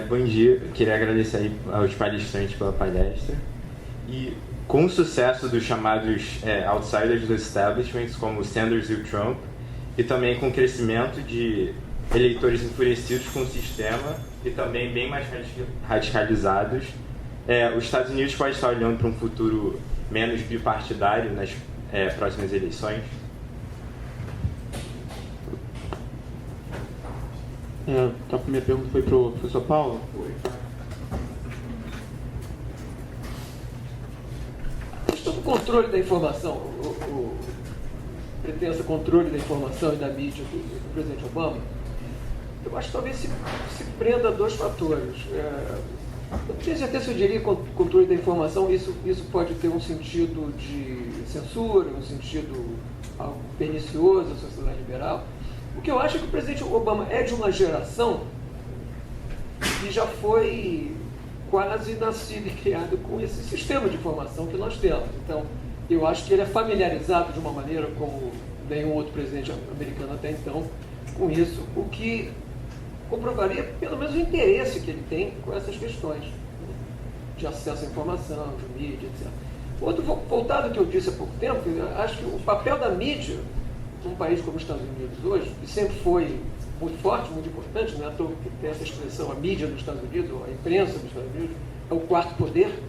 Bom dia, eu queria agradecer aí aos palestrantes pela palestra. E com o sucesso dos chamados outsiders do establishment, como Sanders e o Trump, e também com o crescimento de eleitores enfurecidos com o sistema e também bem mais radicalizados, os Estados Unidos podem estar olhando para um futuro menos bipartidário nas próximas eleições? Então a primeira pergunta foi para o professor Paulo? A questão do controle da informação, o pretenso controle da informação e da mídia do presidente Obama, eu acho que talvez se prenda a 2 fatores. Eu não tenho certeza se eu diria controle da informação, isso pode ter um sentido de censura, um sentido algo pernicioso à sociedade liberal. O que eu acho é que o presidente Obama é de uma geração que já foi quase nascido e criado com esse sistema de informação que nós temos. Então, eu acho que ele é familiarizado de uma maneira como nenhum outro presidente americano até então com isso, o que comprovaria pelo menos o interesse que ele tem com essas questões de acesso à informação, de mídia, etc. Outro voltado ao que eu disse há pouco tempo, eu acho que o papel da mídia num país como os Estados Unidos hoje, que sempre foi muito forte, muito importante, não é à toa que tem essa expressão, a mídia dos Estados Unidos, ou a imprensa dos Estados Unidos, é o quarto poder.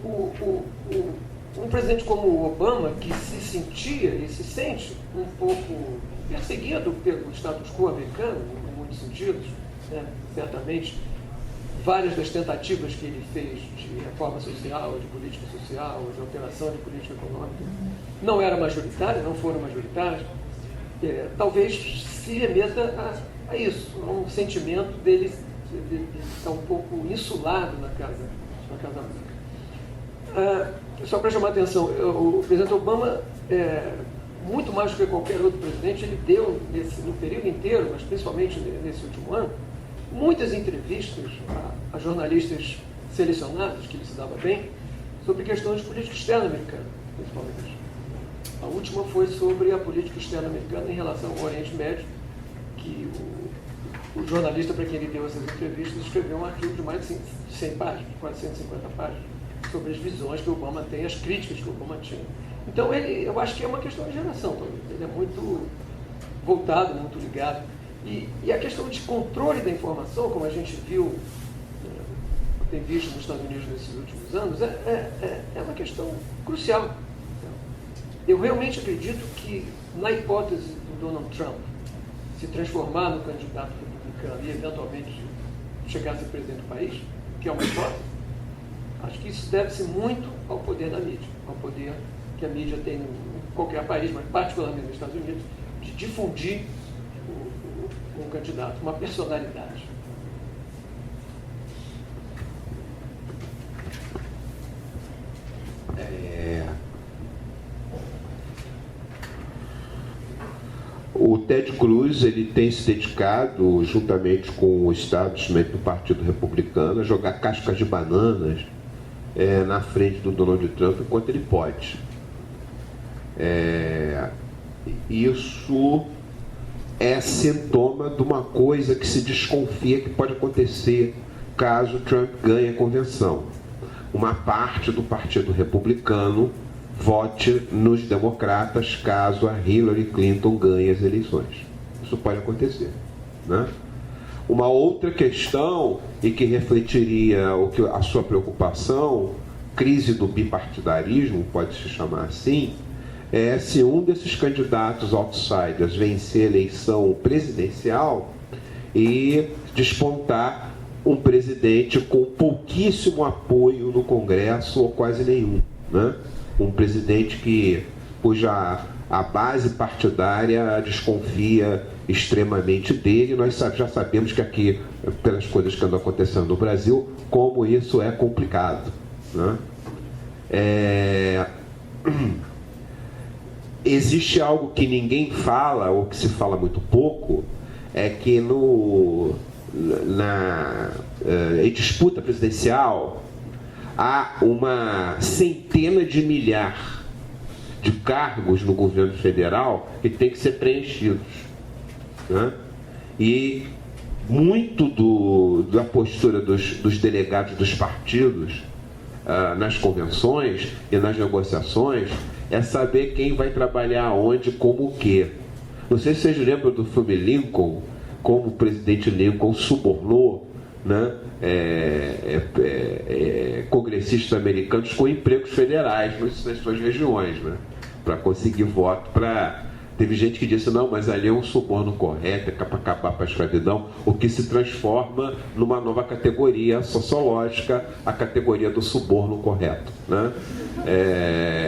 Um presidente como o Obama, que se sentia e se sente um pouco perseguido pelo status quo americano, em muitos sentidos, né? Certamente, várias das tentativas que ele fez de reforma social, de política social, de alteração de política econômica, não eram majoritárias, não foram majoritárias, talvez se remeta a isso, a um sentimento dele de estar um pouco insulado na Casa Branca. Só para chamar a atenção, o presidente Obama, muito mais do que qualquer outro presidente, ele deu, no período inteiro, mas principalmente nesse último ano, muitas entrevistas a jornalistas selecionados, que ele se dava bem, sobre questões de política externa americana, principalmente. A última foi sobre a política externa americana em relação ao Oriente Médio, que o jornalista para quem ele deu essas entrevistas escreveu um artigo de mais de 100 páginas, quase 150 páginas, sobre as visões que o Obama tem, as críticas que o Obama tinha. Então, eu acho que é uma questão de geração, talvez. Ele é muito voltado, muito ligado. E a questão de controle da informação, como a gente viu, tem visto nos Estados Unidos nesses últimos anos, é uma questão crucial. Eu realmente acredito que, na hipótese do Donald Trump se transformar no candidato republicano e, eventualmente, chegar a ser presidente do país, que é uma hipótese, acho que isso deve-se muito ao poder da mídia, ao poder que a mídia tem em qualquer país, mas particularmente nos Estados Unidos, de difundir um candidato, uma personalidade. O Ted Cruz ele tem se dedicado, juntamente com o establishment do Partido Republicano, a jogar cascas de bananas na frente do Donald Trump enquanto ele pode. Isso é sintoma de uma coisa que se desconfia que pode acontecer caso Trump ganhe a convenção. Uma parte do Partido Republicano vote nos democratas caso a Hillary Clinton ganhe as eleições. Isso pode acontecer, né? Uma outra questão, e que refletiria a sua preocupação, crise do bipartidarismo, pode se chamar assim, é se um desses candidatos outsiders vencer a eleição presidencial e despontar um presidente com pouquíssimo apoio no Congresso ou quase nenhum, né? Um presidente cuja a base partidária desconfia extremamente dele. Nós já sabemos que aqui, pelas coisas que andam acontecendo no Brasil, como isso é complicado, né? Existe algo que ninguém fala, ou que se fala muito pouco, é que em disputa presidencial há uma centena de milhar de cargos no governo federal que tem que ser preenchidos, né? E muito da postura dos delegados dos partidos nas convenções e nas negociações é saber quem vai trabalhar onde, como o quê. Não sei se vocês lembram do filme Lincoln, como o presidente Lincoln subornou, né, congressistas americanos com empregos federais nas suas regiões, né, para conseguir voto. Teve gente que disse, não, mas ali é um suborno correto, é para acabar com a escravidão, o que se transforma numa nova categoria sociológica, a categoria do suborno correto, né?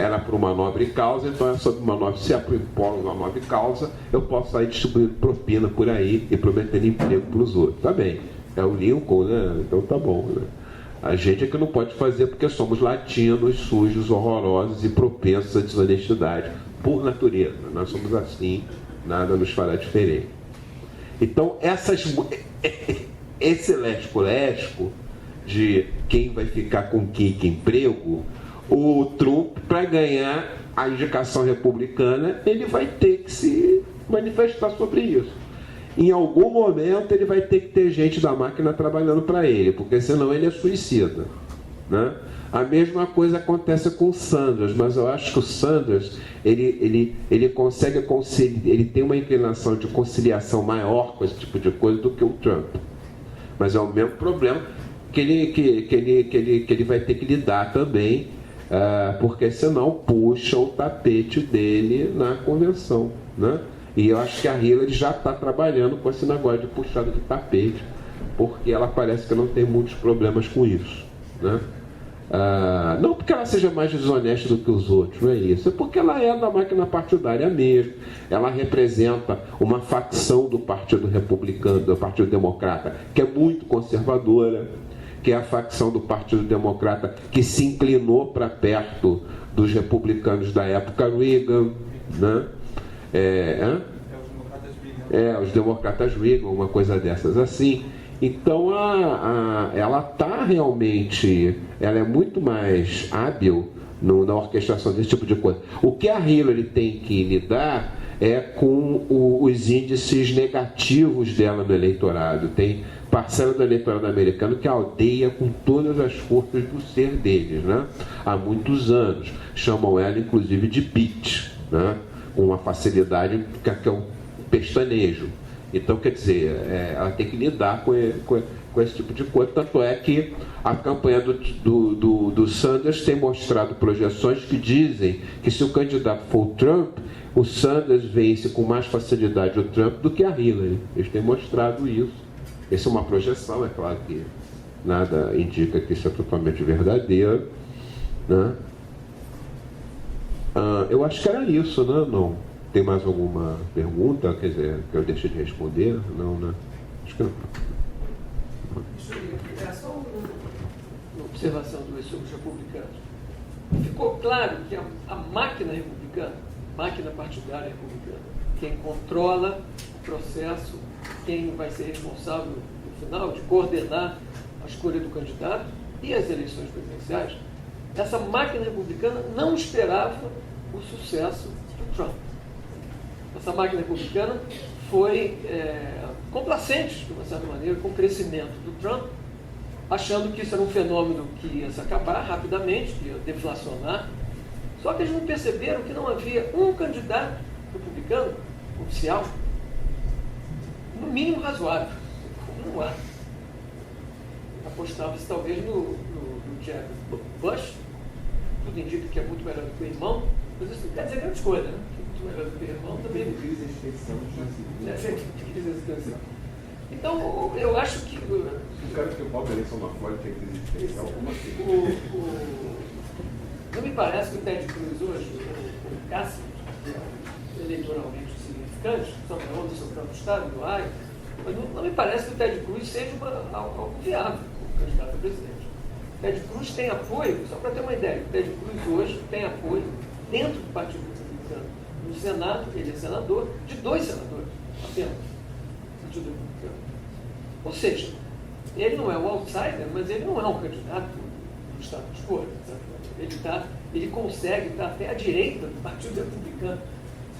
Era por uma nobre causa, então é sobre se é por uma nobre causa, eu posso sair distribuindo propina por aí e prometendo emprego para os outros. Tá bem, é o Lincoln, né? Então tá bom, né? A gente é que não pode fazer porque somos latinos, sujos, horrorosos e propensos à desonestidade, por natureza. Nós somos assim, nada nos fará diferente. Então, esse lesco-lesco de quem vai ficar com que emprego, o Trump, para ganhar a indicação republicana, ele vai ter que se manifestar sobre isso. Em algum momento ele vai ter que ter gente da máquina trabalhando para ele, porque senão ele é suicida, né? A mesma coisa acontece com o Sanders, mas eu acho que o Sanders ele consegue ele tem uma inclinação de conciliação maior com esse tipo de coisa do que o Trump. Mas é o mesmo problema que ele vai ter que lidar também, porque senão puxa o tapete dele na convenção, né? E eu acho que a Hillary já está trabalhando com esse negócio de puxada de tapete, porque ela parece que não tem muitos problemas com isso, né? Não porque ela seja mais desonesta do que os outros, não é isso. É porque ela é da máquina partidária mesmo. Ela representa uma facção do Partido Republicano, do Partido Democrata, que é muito conservadora, que é a facção do Partido Democrata que se inclinou para perto dos republicanos da época Reagan, né? Os democratas Reagan, uma coisa dessas assim. Então ela está realmente, ela é muito mais hábil na orquestração desse tipo de coisa. O que a Hillary tem que lidar é com os índices negativos dela no eleitorado. Tem parcela do eleitorado americano que a odeia com todas as forças do ser deles, né? Há muitos anos. Chamam ela inclusive de bitch, né? Com uma facilidade que é um pestanejo. Então, quer dizer, ela tem que lidar com esse tipo de coisa. Tanto é que a campanha do Sanders tem mostrado projeções que dizem que se o candidato for o Trump, o Sanders vence com mais facilidade o Trump do que a Hillary. Eles têm mostrado isso. Essa é uma projeção, é claro que nada indica que isso é totalmente verdadeiro, né? Eu acho que era isso, né? Não. Tem mais alguma pergunta? Quer dizer, que eu deixei de responder? Não, né? Acho que não. Isso aí, é só uma observação sobre os republicanos. Ficou claro que a máquina republicana, máquina partidária republicana, quem controla o processo, quem vai ser responsável no final de coordenar a escolha do candidato e as eleições presidenciais, essa máquina republicana não esperava o sucesso do Trump. Essa máquina republicana foi complacente, de uma certa maneira, com o crescimento do Trump, achando que isso era um fenômeno que ia se acabar rapidamente, que ia deflacionar. Só que eles não perceberam que não havia um candidato republicano oficial, no mínimo razoável. Não há. Apostava-se talvez no Jeb Bush, tudo indica que é muito melhor do que o irmão, mas isso não quer dizer grande coisa, né? Muito melhor do que o irmão também. Crise existencial de Crise existencial. Então, eu acho que. O cara que o Bob eleição uma Flórida tem crise existencial, como assim? Não me parece que o Ted Cruz hoje, o Cássio, eleitoralmente significante, só para onde o seu próprio estado, no Iowa, mas não me parece que o Ted Cruz seja algo viável como candidato a presidente. O Ted Cruz tem apoio, só para ter uma ideia, o Ted Cruz hoje tem apoio dentro do Partido Republicano. No Senado, ele é senador, de 2 senadores apenas, do Partido Republicano. Ou seja, ele não é um outsider, mas ele não é um candidato do status quo. Ele consegue estar até à direita do Partido Republicano,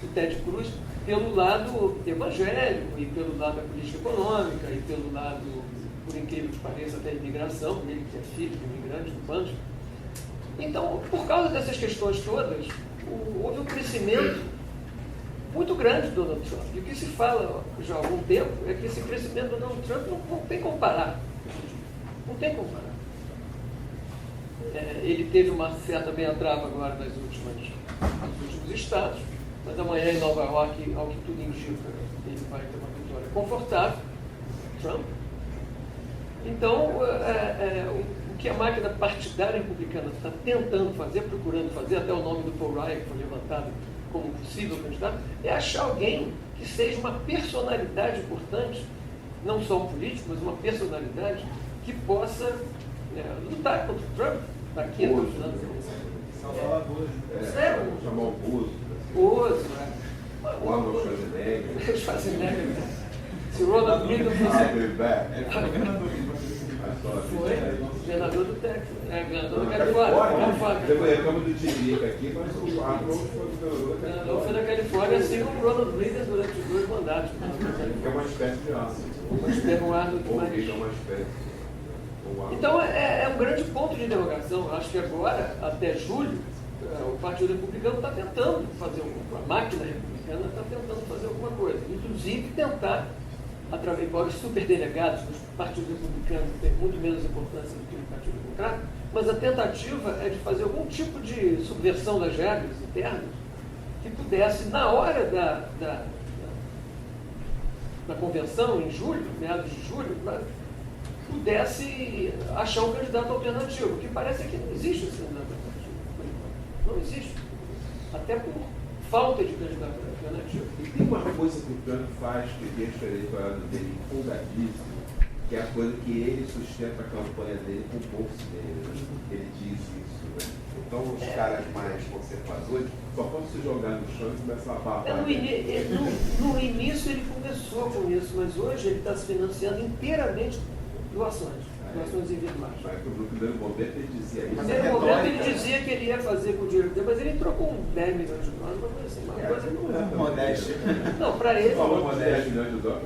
o Ted Cruz, pelo lado evangélico e pelo lado da política econômica e pelo lado, por incrível que pareça, da imigração, ele que é filho de imigrante do Banjo. Então, por causa dessas questões todas, houve um crescimento muito grande do Donald Trump. E o que se fala já há algum tempo é que esse crescimento do Donald Trump não tem como parar. Não tem como parar. Ele teve uma certa meia-trava agora nos últimos estados, mas amanhã em Nova York, ao que tudo indica, ele vai ter uma vitória confortável, Trump. Então, o que a máquina partidária republicana está tentando fazer, procurando fazer, até o nome do Paul Ryan foi levantado como possível candidato, é achar alguém que seja uma personalidade importante, não só um político, mas uma personalidade que possa lutar contra o Trump daqui a 2 anos. Chamar o Bozo. Bozo, o Arnold Schwarzenegger. Se o Ronald Reagan fosse... Foi governador do Texas, governador da Califórnia. Eu reclamo do Tirica aqui, mas o Arnold foi governador foi da Califórnia, assim como o Ronald Reagan durante 2 mandatos. É uma espécie de Arnold. Um Arnold mais... É uma espécie. Então, é um grande ponto de interrogação. Eu acho que agora, até julho, o Partido Republicano está tentando fazer a máquina republicana está tentando fazer alguma coisa. Inclusive, tentar, através de os superdelegados dos partidos republicanos, que tem muito menos importância do que o Partido Democrata, mas a tentativa é de fazer algum tipo de subversão das regras internas que pudesse, na hora da convenção, em julho, meados de julho, pudesse achar um candidato alternativo, que parece que não existe esse candidato alternativo. Não existe. Até por falta de candidato alternativo. E tem uma coisa que o Trump faz que deixa o eleitorado dele empolgadíssimo, que é a coisa que ele sustenta a campanha dele com o bolso dele. Ele diz isso, né? Então os caras mais conservadores só podem se jogar no chão e começar a babar. No início ele começou com isso, mas hoje ele está se financiando inteiramente doações individuais. Mas no primeiro momento ele dizia isso. No primeiro momento ele dizia que ele ia fazer com o dinheiro dele, mas ele trocou com 10 milhões de dólares, uma coisa assim, uma coisa que não é. Modéstia. Não, para ele. Falou com 10 milhões de dólares.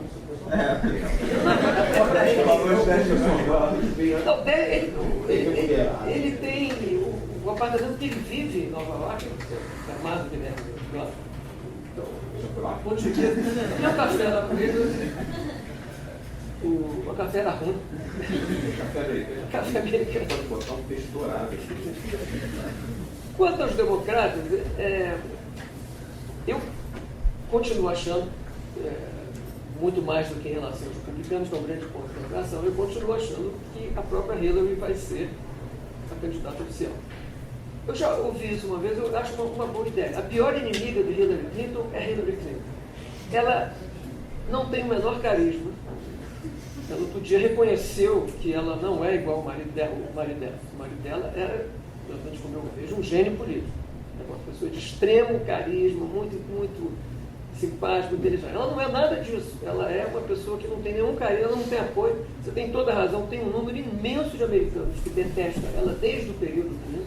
Ele tem o apartamento que ele vive em Nova York, é mais do que 10 milhões de dólares. Então, onde dia, meu café lá com ele. O café era ruim. Café americano. Pode botar um peixe dourado. Quanto aos democratas, eu continuo achando, muito mais do que em relação aos republicanos, que é um grande ponto de interrogação, eu continuo achando que a própria Hillary vai ser a candidata oficial. Eu já ouvi isso uma vez, eu acho uma boa ideia. A pior inimiga de Hillary Clinton é Hillary Clinton. Ela não tem o menor carisma. Ela outro dia reconheceu que ela não é igual ao marido dela. O marido dela era, como eu vejo, um gênio político. É uma pessoa de extremo carisma, muito simpático, inteligente. Ela não é nada disso. Ela é uma pessoa que não tem nenhum carisma, ela não tem apoio. Você tem toda a razão, tem um número imenso de americanos que detestam ela desde o período comum.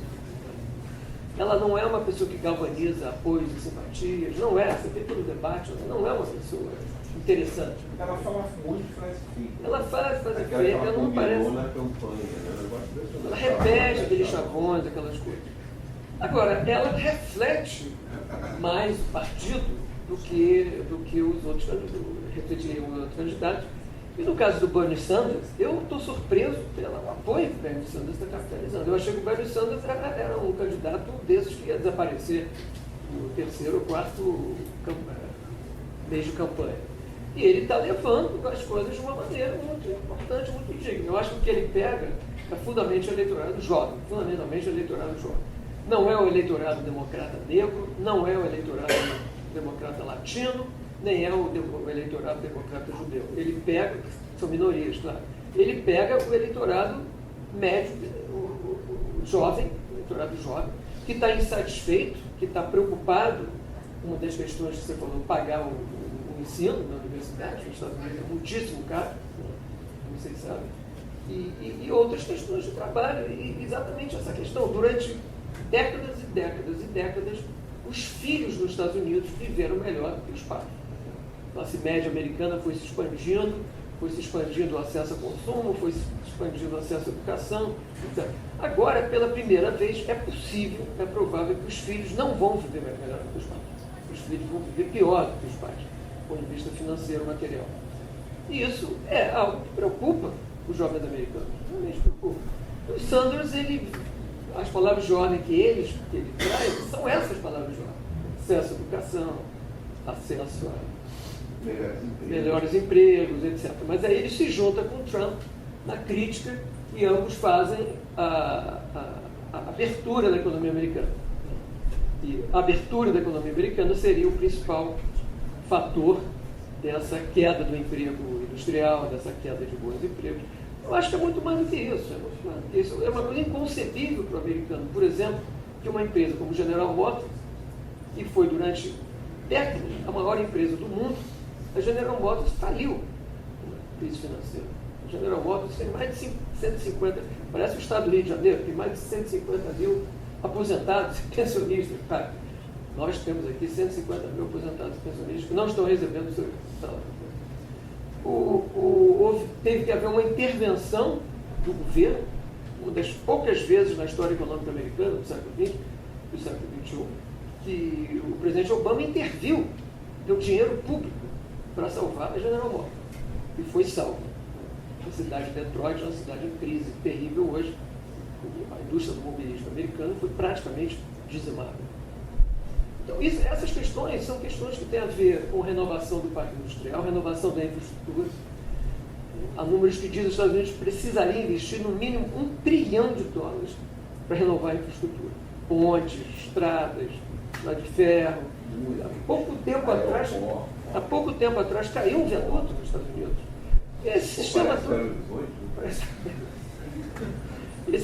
Ela não é uma pessoa que galvaniza apoios e simpatias, não é, você tem todo o debate, ela não é uma pessoa interessante. Ela fala muito frase feita. Ela faz frase feita, ela não parece. Na campanha, né? Ela repete aqueles chavões, aquelas coisas. Agora, ela reflete mais o partido do que os outros refletiriam os outros candidatos. E no caso do Bernie Sanders, eu estou surpreso pelo apoio que o Bernie Sanders está capitalizando. Eu achei que o Bernie Sanders era um candidato desses que ia desaparecer no terceiro ou quarto mês de campanha. E ele está levando as coisas de uma maneira muito importante, muito digna. Eu acho que o que ele pega é fundamentalmente o eleitorado jovem, Não é o eleitorado democrata negro, não é o eleitorado democrata latino, nem é o eleitorado democrata judeu. Ele pega, são minorias, claro, ele pega o eleitorado médio, o jovem, que está insatisfeito, que está preocupado, uma das questões que você falou, pagar o ensino na universidade, nos Estados Unidos é muitíssimo caro, como vocês sabem, e outras questões de trabalho, e exatamente essa questão. Durante décadas e décadas e décadas, os filhos nos Estados Unidos viveram melhor do que os pais. A classe média americana foi se expandindo o acesso a consumo, foi se expandindo o acesso à educação, etc. Agora, pela primeira vez, é possível, é provável que os filhos não vão viver melhor do que os pais. Os filhos vão viver pior do que os pais, do ponto de vista financeiro, material. E isso é algo que preocupa os jovens americanos, realmente preocupa. O Sanders, as palavras de ordem que ele traz são essas palavras de ordem. Acesso à educação, acesso a melhores empregos, etc. Mas aí ele se junta com o Trump na crítica e ambos fazem a abertura da economia americana. E a abertura da economia americana seria o principal fator dessa queda do emprego industrial, dessa queda de bons empregos. Eu acho que é muito mais do que isso. Isso é uma coisa inconcebível para o americano. Por exemplo, que uma empresa como General Motors, que foi durante décadas a maior empresa do mundo, a General Motors faliu na crise financeira. A General Motors tem mais de 150, parece o estado do Rio de Janeiro, tem mais de 150 mil aposentados e pensionistas. Tá? Nós temos aqui 150 mil aposentados e pensionistas que não estão recebendo o seu salário. Teve que haver uma intervenção do governo, uma das poucas vezes na história econômica americana, do século XX, do século XXI, que o presidente Obama interviu, deu dinheiro público para salvar a General Motors. E foi salvo. A cidade de Detroit é uma cidade em crise terrível hoje. A indústria do mobilismo americano foi praticamente dizimada. Então, essas questões são questões que têm a ver com renovação do parque industrial, renovação da infraestrutura. Há números que dizem que os Estados Unidos precisariam investir no mínimo $1 trilhão para renovar a infraestrutura. Pontes, estradas, estrada de ferro. Há pouco tempo atrás caiu um viaduto nos Estados Unidos. Esse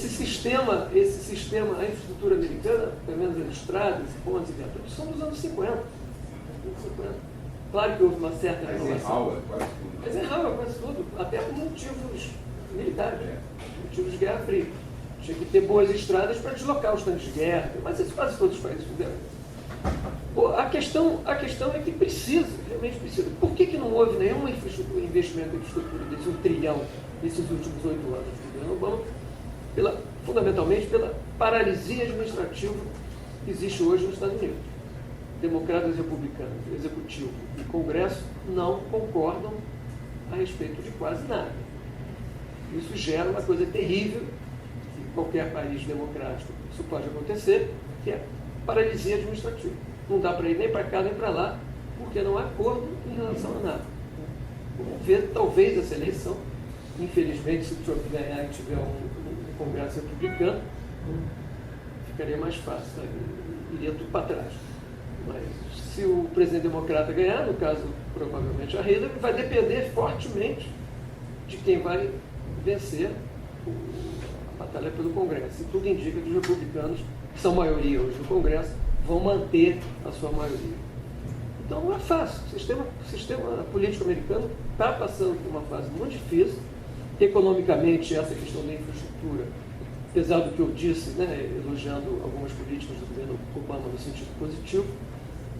sistema, a infraestrutura americana, pelo menos as estradas, pontes e viadutos, são dos anos 50. Claro que houve uma certa renovação. Mas errava quase tudo, até por motivos militares, motivos de guerra fria. Tinha que ter boas estradas para deslocar os tanques de guerra, mas isso quase todos os países fizeram. A questão é que precisa, realmente precisa. Por que não houve nenhum investimento em infraestrutura desse $1 trilhão nesses últimos 8 anos do governo Obama? Fundamentalmente pela paralisia administrativa que existe hoje nos Estados Unidos. Democratas e republicanos, executivo e Congresso não concordam a respeito de quase nada. Isso gera uma coisa terrível, em qualquer país democrático isso pode acontecer, que é paralisia administrativa. Não dá para ir nem para cá nem para lá, porque não há acordo em relação a nada. Vamos ver, talvez, essa eleição, infelizmente, se o Trump ganhar e tiver um Congresso republicano, ficaria mais fácil, né? Iria tudo para trás. Mas se o presidente democrata ganhar, no caso, provavelmente a Hillary, vai depender fortemente de quem vai vencer a batalha pelo Congresso. E tudo indica que os republicanos, que são maioria hoje no Congresso, vão manter a sua maioria. Então não é fácil. O sistema político americano está passando por uma fase muito difícil. Economicamente, essa questão da infraestrutura, apesar do que eu disse, né, elogiando algumas políticas do governo Obama no sentido positivo,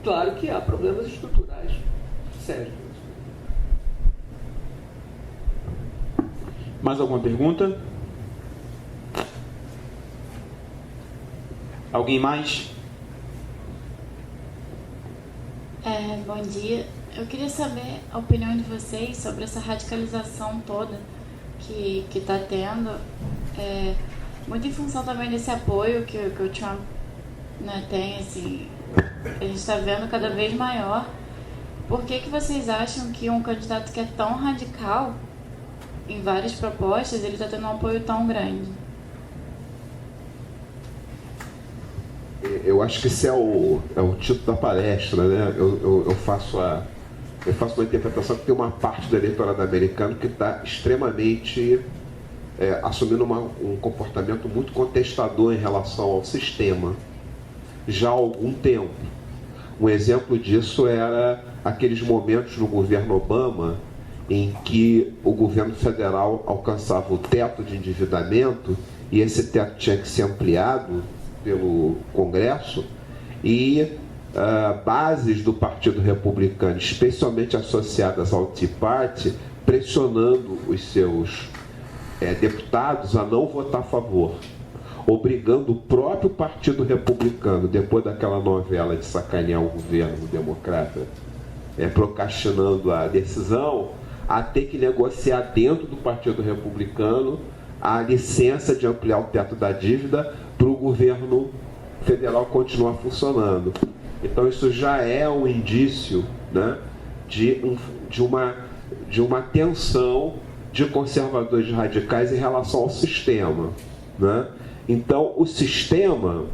claro que há problemas estruturais sérios. Mais alguma pergunta? Alguém mais? Bom dia. Eu queria saber a opinião de vocês sobre essa radicalização toda que está tendo, muito em função também desse apoio que o Trump, né, tem, assim, a gente está vendo cada vez maior. Por que vocês acham que um candidato que é tão radical em várias propostas, ele está tendo um apoio tão grande? Eu acho que esse é o título da palestra, né? Eu faço uma interpretação que tem uma parte do eleitorado americano que está extremamente assumindo um comportamento muito contestador em relação ao sistema já há algum tempo. Um exemplo disso era aqueles momentos no governo Obama em que o governo federal alcançava o teto de endividamento e esse teto tinha que ser ampliado pelo Congresso e bases do Partido Republicano, especialmente associadas ao Tea Party, pressionando os seus deputados a não votar a favor, obrigando o próprio Partido Republicano, depois daquela novela de sacanear o governo democrata, procrastinando a decisão, a ter que negociar dentro do Partido Republicano a licença de ampliar o teto da dívida para o governo federal continuar funcionando. Então isso já é um indício, né, de uma tensão de conservadores radicais em relação ao sistema, né? Então o sistema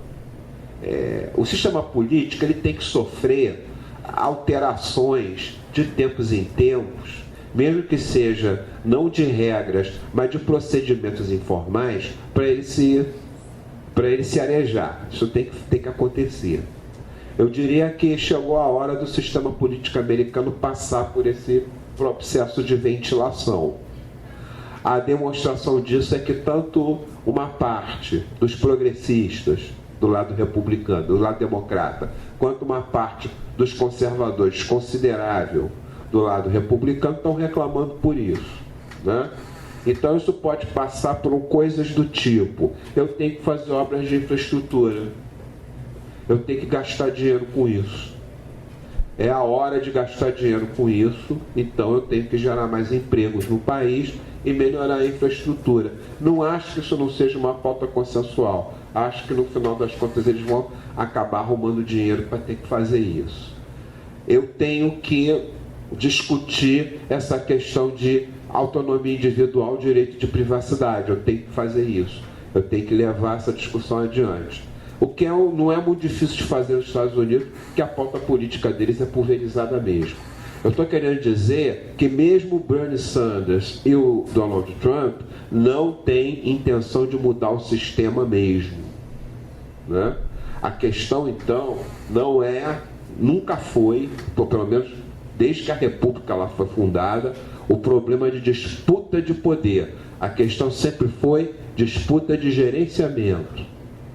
político, ele tem que sofrer alterações de tempos em tempos, mesmo que seja não de regras, mas de procedimentos informais, para ele se arejar. Isso tem que acontecer. Eu diria que chegou a hora do sistema político americano passar por esse processo de ventilação. A demonstração disso é que tanto uma parte dos progressistas do lado republicano, do lado democrata, quanto uma parte dos conservadores considerável do lado republicano estão reclamando por isso, né? Então isso pode passar por coisas do tipo: eu tenho que fazer obras de infraestrutura, eu tenho que gastar dinheiro com isso, é a hora de gastar dinheiro com isso, então eu tenho que gerar mais empregos no país e melhorar a infraestrutura. Não acho que isso não seja uma pauta consensual, acho que no final das contas eles vão acabar arrumando dinheiro para ter que fazer isso. Eu tenho que discutir essa questão de autonomia individual, direito de privacidade, eu tenho que fazer isso, eu tenho que levar essa discussão adiante. O que não é muito difícil de fazer nos Estados Unidos, porque a pauta política deles é pulverizada mesmo. Eu estou querendo dizer que mesmo o Bernie Sanders e o Donald Trump não têm intenção de mudar o sistema mesmo, né? A questão, então, nunca foi, pelo menos desde que a República lá foi fundada, o problema de disputa de poder. A questão sempre foi disputa de gerenciamento.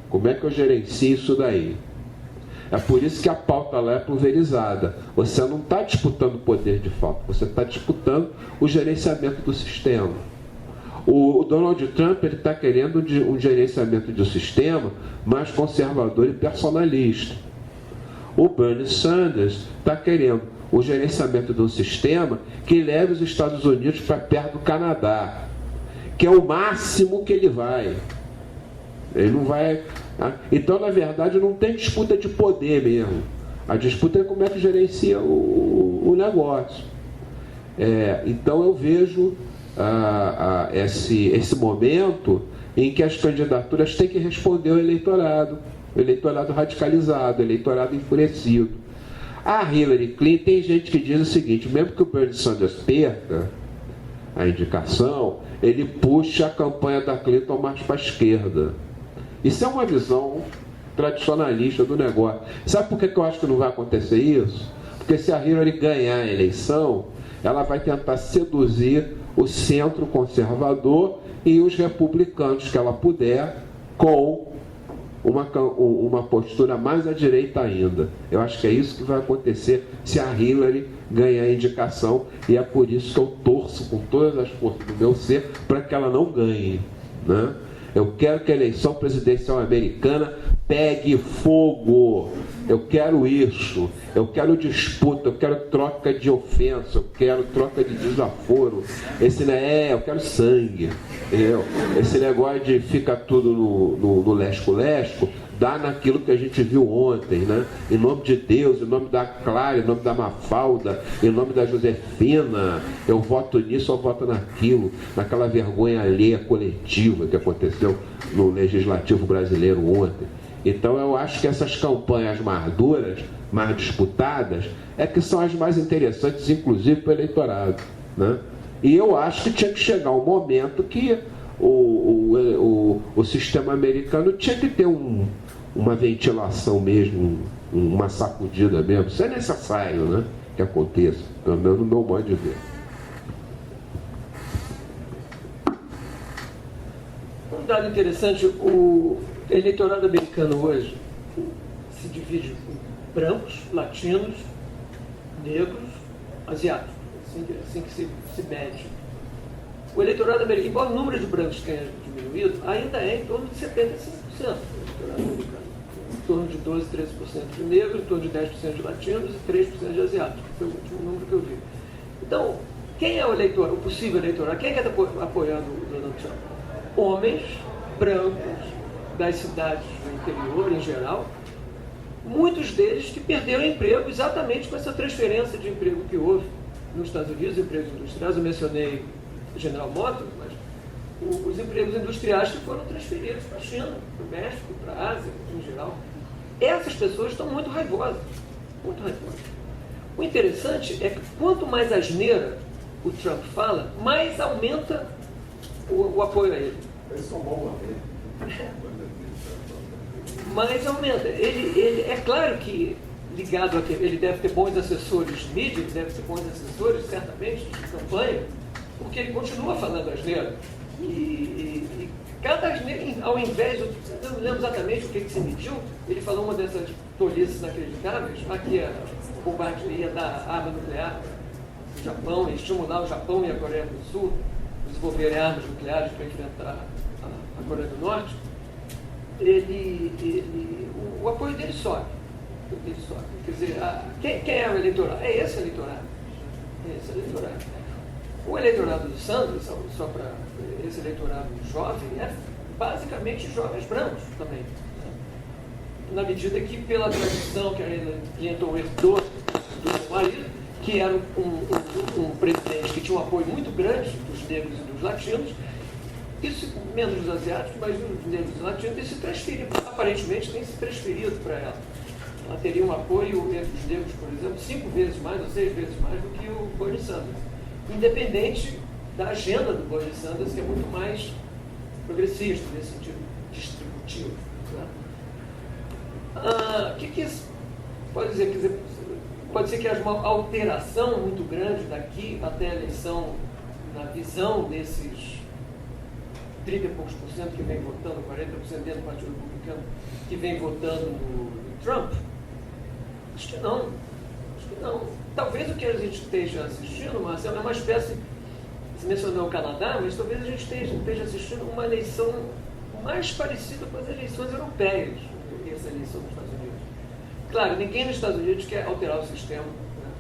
Como é que eu gerencio isso daí? É por isso que a pauta lá é pulverizada. Você não está disputando poder de fato, você está disputando o gerenciamento do sistema. O Donald Trump está querendo um gerenciamento de um sistema mais conservador e personalista. O Bernie Sanders está querendo o gerenciamento de um sistema que leve os Estados Unidos para perto do Canadá, que é o máximo que ele vai. Ele não vai... Então, na verdade, não tem disputa de poder mesmo. A disputa é como é que gerencia o negócio. Então, eu vejo esse momento em que as candidaturas têm que responder ao eleitorado radicalizado, eleitorado enfurecido. A Hillary Clinton, tem gente que diz o seguinte: mesmo que o Bernie Sanders perca a indicação, ele puxa a campanha da Clinton mais para a esquerda. Isso é uma visão tradicionalista do negócio. Sabe por que eu acho que não vai acontecer isso? Porque se a Hillary ganhar a eleição, ela vai tentar seduzir o centro conservador e os republicanos que ela puder, com uma postura mais à direita ainda. Eu acho que é isso que vai acontecer se a Hillary ganhar a indicação, e é por isso que eu torço com todas as forças do meu ser para que ela não ganhe, né? Eu quero que a eleição presidencial americana pegue fogo. Eu quero isso. Eu quero disputa, eu quero troca de ofensa, eu quero troca de desaforo. Eu quero sangue. Entendeu? Esse negócio de ficar tudo no lesco-lesco, dá naquilo que a gente viu ontem, né? Em nome de Deus, em nome da Clara, em nome da Mafalda, em nome da Josefina, eu voto nisso ou voto naquilo, naquela vergonha alheia coletiva que aconteceu no Legislativo brasileiro ontem. Então eu acho que essas campanhas mais duras, mais disputadas, é que são as mais interessantes, inclusive para o eleitorado, né? E eu acho que tinha que chegar um momento que o sistema americano tinha que ter uma ventilação mesmo, uma sacudida mesmo. Isso é necessário, né, que aconteça, pelo menos no meu modo de ver. Um dado interessante: o eleitorado americano hoje se divide em brancos, latinos, negros, asiáticos, assim que se mede. O eleitorado americano, embora o número de brancos tenha diminuído, ainda é em torno de 75% do eleitorado americano. Em torno de 12, 13% de negros, em torno de 10% de latinos e 3% de asiáticos. Foi o último número que eu vi. Então, quem é o eleitor, o possível eleitorado? Quem é que está apoiando o Donald Trump? Homens brancos das cidades do interior, em geral, muitos deles que perderam emprego exatamente com essa transferência de emprego que houve nos Estados Unidos, empregos industriais. Eu mencionei General Motors, mas os empregos industriais que foram transferidos para a China, para o México, para a Ásia, em geral. Essas pessoas estão muito raivosas, muito raivosas. O interessante é que quanto mais asneira o Trump fala, mais aumenta o apoio a ele. Eles são bons Mas aumenta. Ele é claro que, ligado a que ele deve ter bons assessores de mídia, ele deve ter bons assessores, certamente, de campanha, porque ele continua falando asneira. E cada asneira, ao invés, eu não lembro exatamente o que se mediu, ele falou uma dessas tolices inacreditáveis: aqui o bombardeio da arma nuclear do Japão, e estimular o Japão e a Coreia do Sul a desenvolverem armas nucleares para enfrentar a Coreia do Norte. O apoio dele sobe. Quer dizer, quem é o eleitorado? É esse eleitorado. O eleitorado do Sanders, só para esse eleitorado jovem, é basicamente jovens brancos também. Na medida que, pela tradição que a Hillary Clinton herdou do seu marido, que era um presidente que tinha um apoio muito grande dos negros e dos latinos, isso, menos dos asiáticos, mas dos negros e latinos, tem se transferido, aparentemente tem se transferido para ela. Ela teria um apoio entre os negros, por exemplo, 5 vezes mais ou 6 vezes mais do que o Bernie Sanders, independente da agenda do Bernie Sanders, que é muito mais progressista, nesse sentido distributivo. O que isso pode dizer? Quer dizer, pode ser que haja uma alteração muito grande daqui até a eleição, na visão desses 30 e poucos por cento que vem votando, 40% dentro do Partido Republicano, que vem votando no Trump? Acho que não. Talvez o que a gente esteja assistindo, Marcelo, é uma espécie, você mencionou o Canadá, mas talvez a gente esteja assistindo uma eleição mais parecida com as eleições europeias, do que essa eleição dos Estados Unidos. Claro, ninguém nos Estados Unidos quer alterar o sistema, né?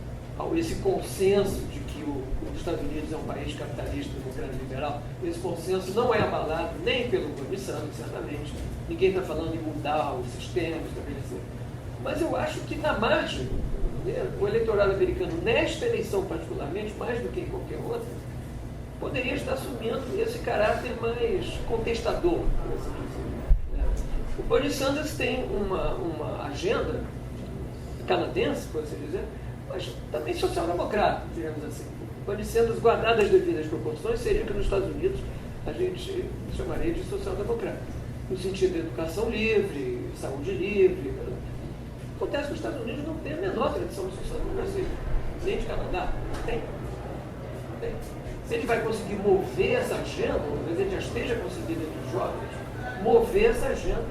esse consenso de que os Estados Unidos é um país capitalista, democrático e liberal, esse consenso não é abalado nem pelo Bernie Sanders, certamente. Ninguém está falando em mudar o sistema, estabelecer. Mas eu acho que, na margem, o eleitorado americano, nesta eleição particularmente, mais do que em qualquer outra, poderia estar assumindo esse caráter mais contestador. O Bernie Sanders tem uma agenda canadense, por assim dizer, mas também social-democrata, digamos assim. O Bernie Sanders, guardado as devidas proporções, seria que nos Estados Unidos a gente chamaria de social-democrata, no sentido de educação livre, saúde livre. Acontece que os Estados Unidos não têm a menor tradição de social-democracia, nem de Canadá. Tem. Se ele vai conseguir mover essa agenda, talvez ele já esteja conseguindo entre os jovens, mover essa agenda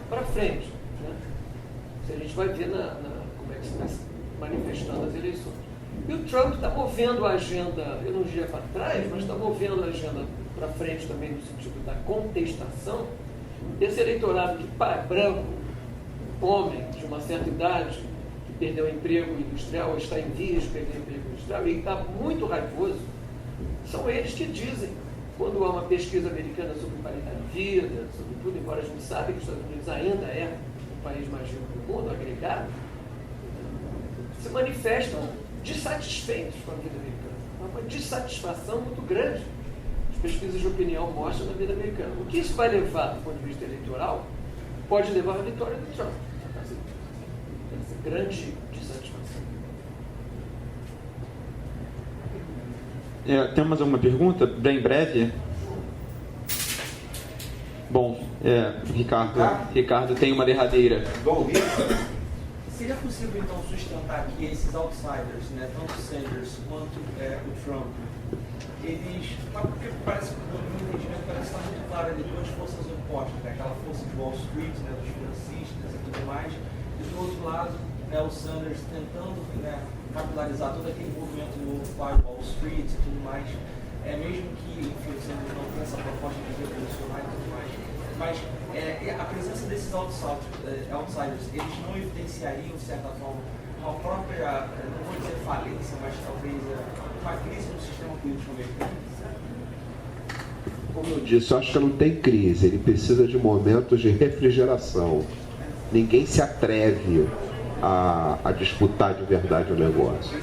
para frente. Né? Se a gente vai ver como é que se vai manifestando as eleições. E o Trump está movendo a agenda, eu não diria para trás, mas está movendo a agenda para frente também no sentido da contestação desse eleitorado que branco, homem de uma certa idade, que perdeu o emprego industrial, ou está em vias de perder o emprego industrial, e está muito raivoso. São eles que dizem, quando há uma pesquisa americana sobre qualidade de vida, sobre tudo, embora a gente saiba que os Estados Unidos ainda é o país mais rico do mundo, agregado, se manifestam dissatisfeitos com a vida americana. Há uma dissatisfação muito grande. As pesquisas de opinião mostram na vida americana. O que isso vai levar, do ponto de vista eleitoral, pode levar à vitória do Trump. Essa grande dissatisfação. Tem mais alguma pergunta? Bem breve. Bom, Ricardo tem uma derradeira. Seria possível, então, sustentar que esses outsiders, né, tanto Sanders quanto o Trump, eles, porque parece que o entendimento parece estar muito claro ali, duas forças opostas, né, aquela força de Wall Street, né, dos financistas e tudo mais, e do outro lado, né, o Sanders tentando, né, capitalizar todo aquele movimento no Wall Street e tudo mais, mesmo que, enfim, o Sanders não tenha essa proposta de revolucionar e tudo mais, mas a presença desses outsiders, eles não evidenciariam, de certa forma, uma própria, não vou dizer falência, mas talvez uma crise no sistema político americano? Como eu disse, eu acho que não tem crise, ele precisa de momentos de refrigeração. Ninguém se atreve a disputar de verdade o negócio.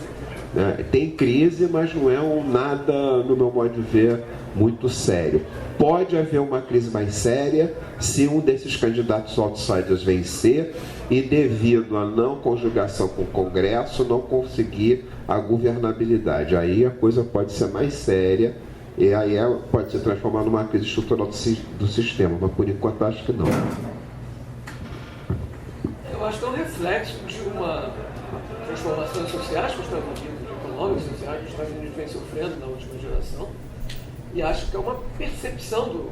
Né? Tem crise, mas não é nada, no meu modo de ver, muito sério. Pode haver uma crise mais séria se um desses candidatos outsiders vencer e, devido à não conjugação com o Congresso, não conseguir a governabilidade. Aí a coisa pode ser mais séria e aí pode se transformar numa crise estrutural do sistema, mas por enquanto acho que não. Eu acho que é um reflexo de uma transformações sociais que os Estados Unidos, econômicas e sociais que os Estados Unidos vem sofrendo na última geração, e acho que é uma percepção do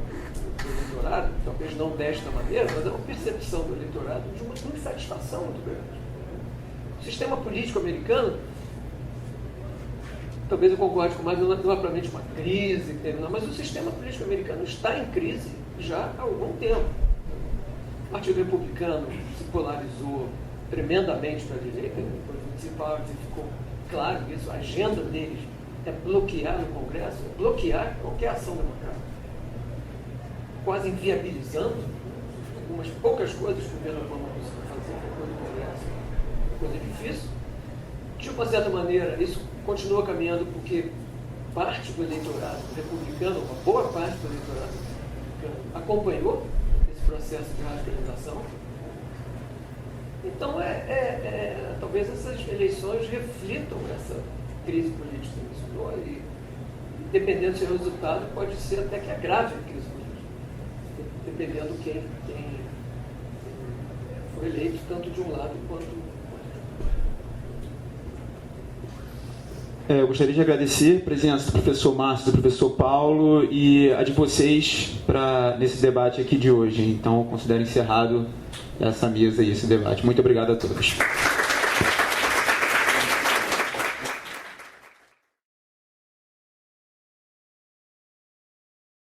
eleitorado, talvez não desta maneira, mas é uma percepção do eleitorado de uma insatisfação muito grande. O sistema político americano, talvez eu concorde com mais, não é propriamente uma crise, mas o sistema político americano está em crise já há algum tempo. O Partido Republicano se polarizou tremendamente para a direita, depois do municipal ficou claro isso, a agenda deles é bloquear no Congresso, é bloquear qualquer ação democrática, quase inviabilizando algumas poucas coisas que o governo Obama conseguiu fazer depois do Congresso, coisa difícil. De uma certa maneira, isso continua caminhando porque parte do eleitorado republicano, uma boa parte do eleitorado republicano, acompanhou esse processo de radicalização. Então, talvez essas eleições reflitam essa crise política que mencionou e, dependendo do seu resultado, pode ser até que agrave a crise política, dependendo de quem foi eleito, tanto de um lado quanto do outro. Eu gostaria de agradecer a presença do professor Márcio, do professor Paulo e a de vocês nesse debate aqui de hoje. Então, eu considero encerrado essa mesa e esse debate. Muito obrigado a todos.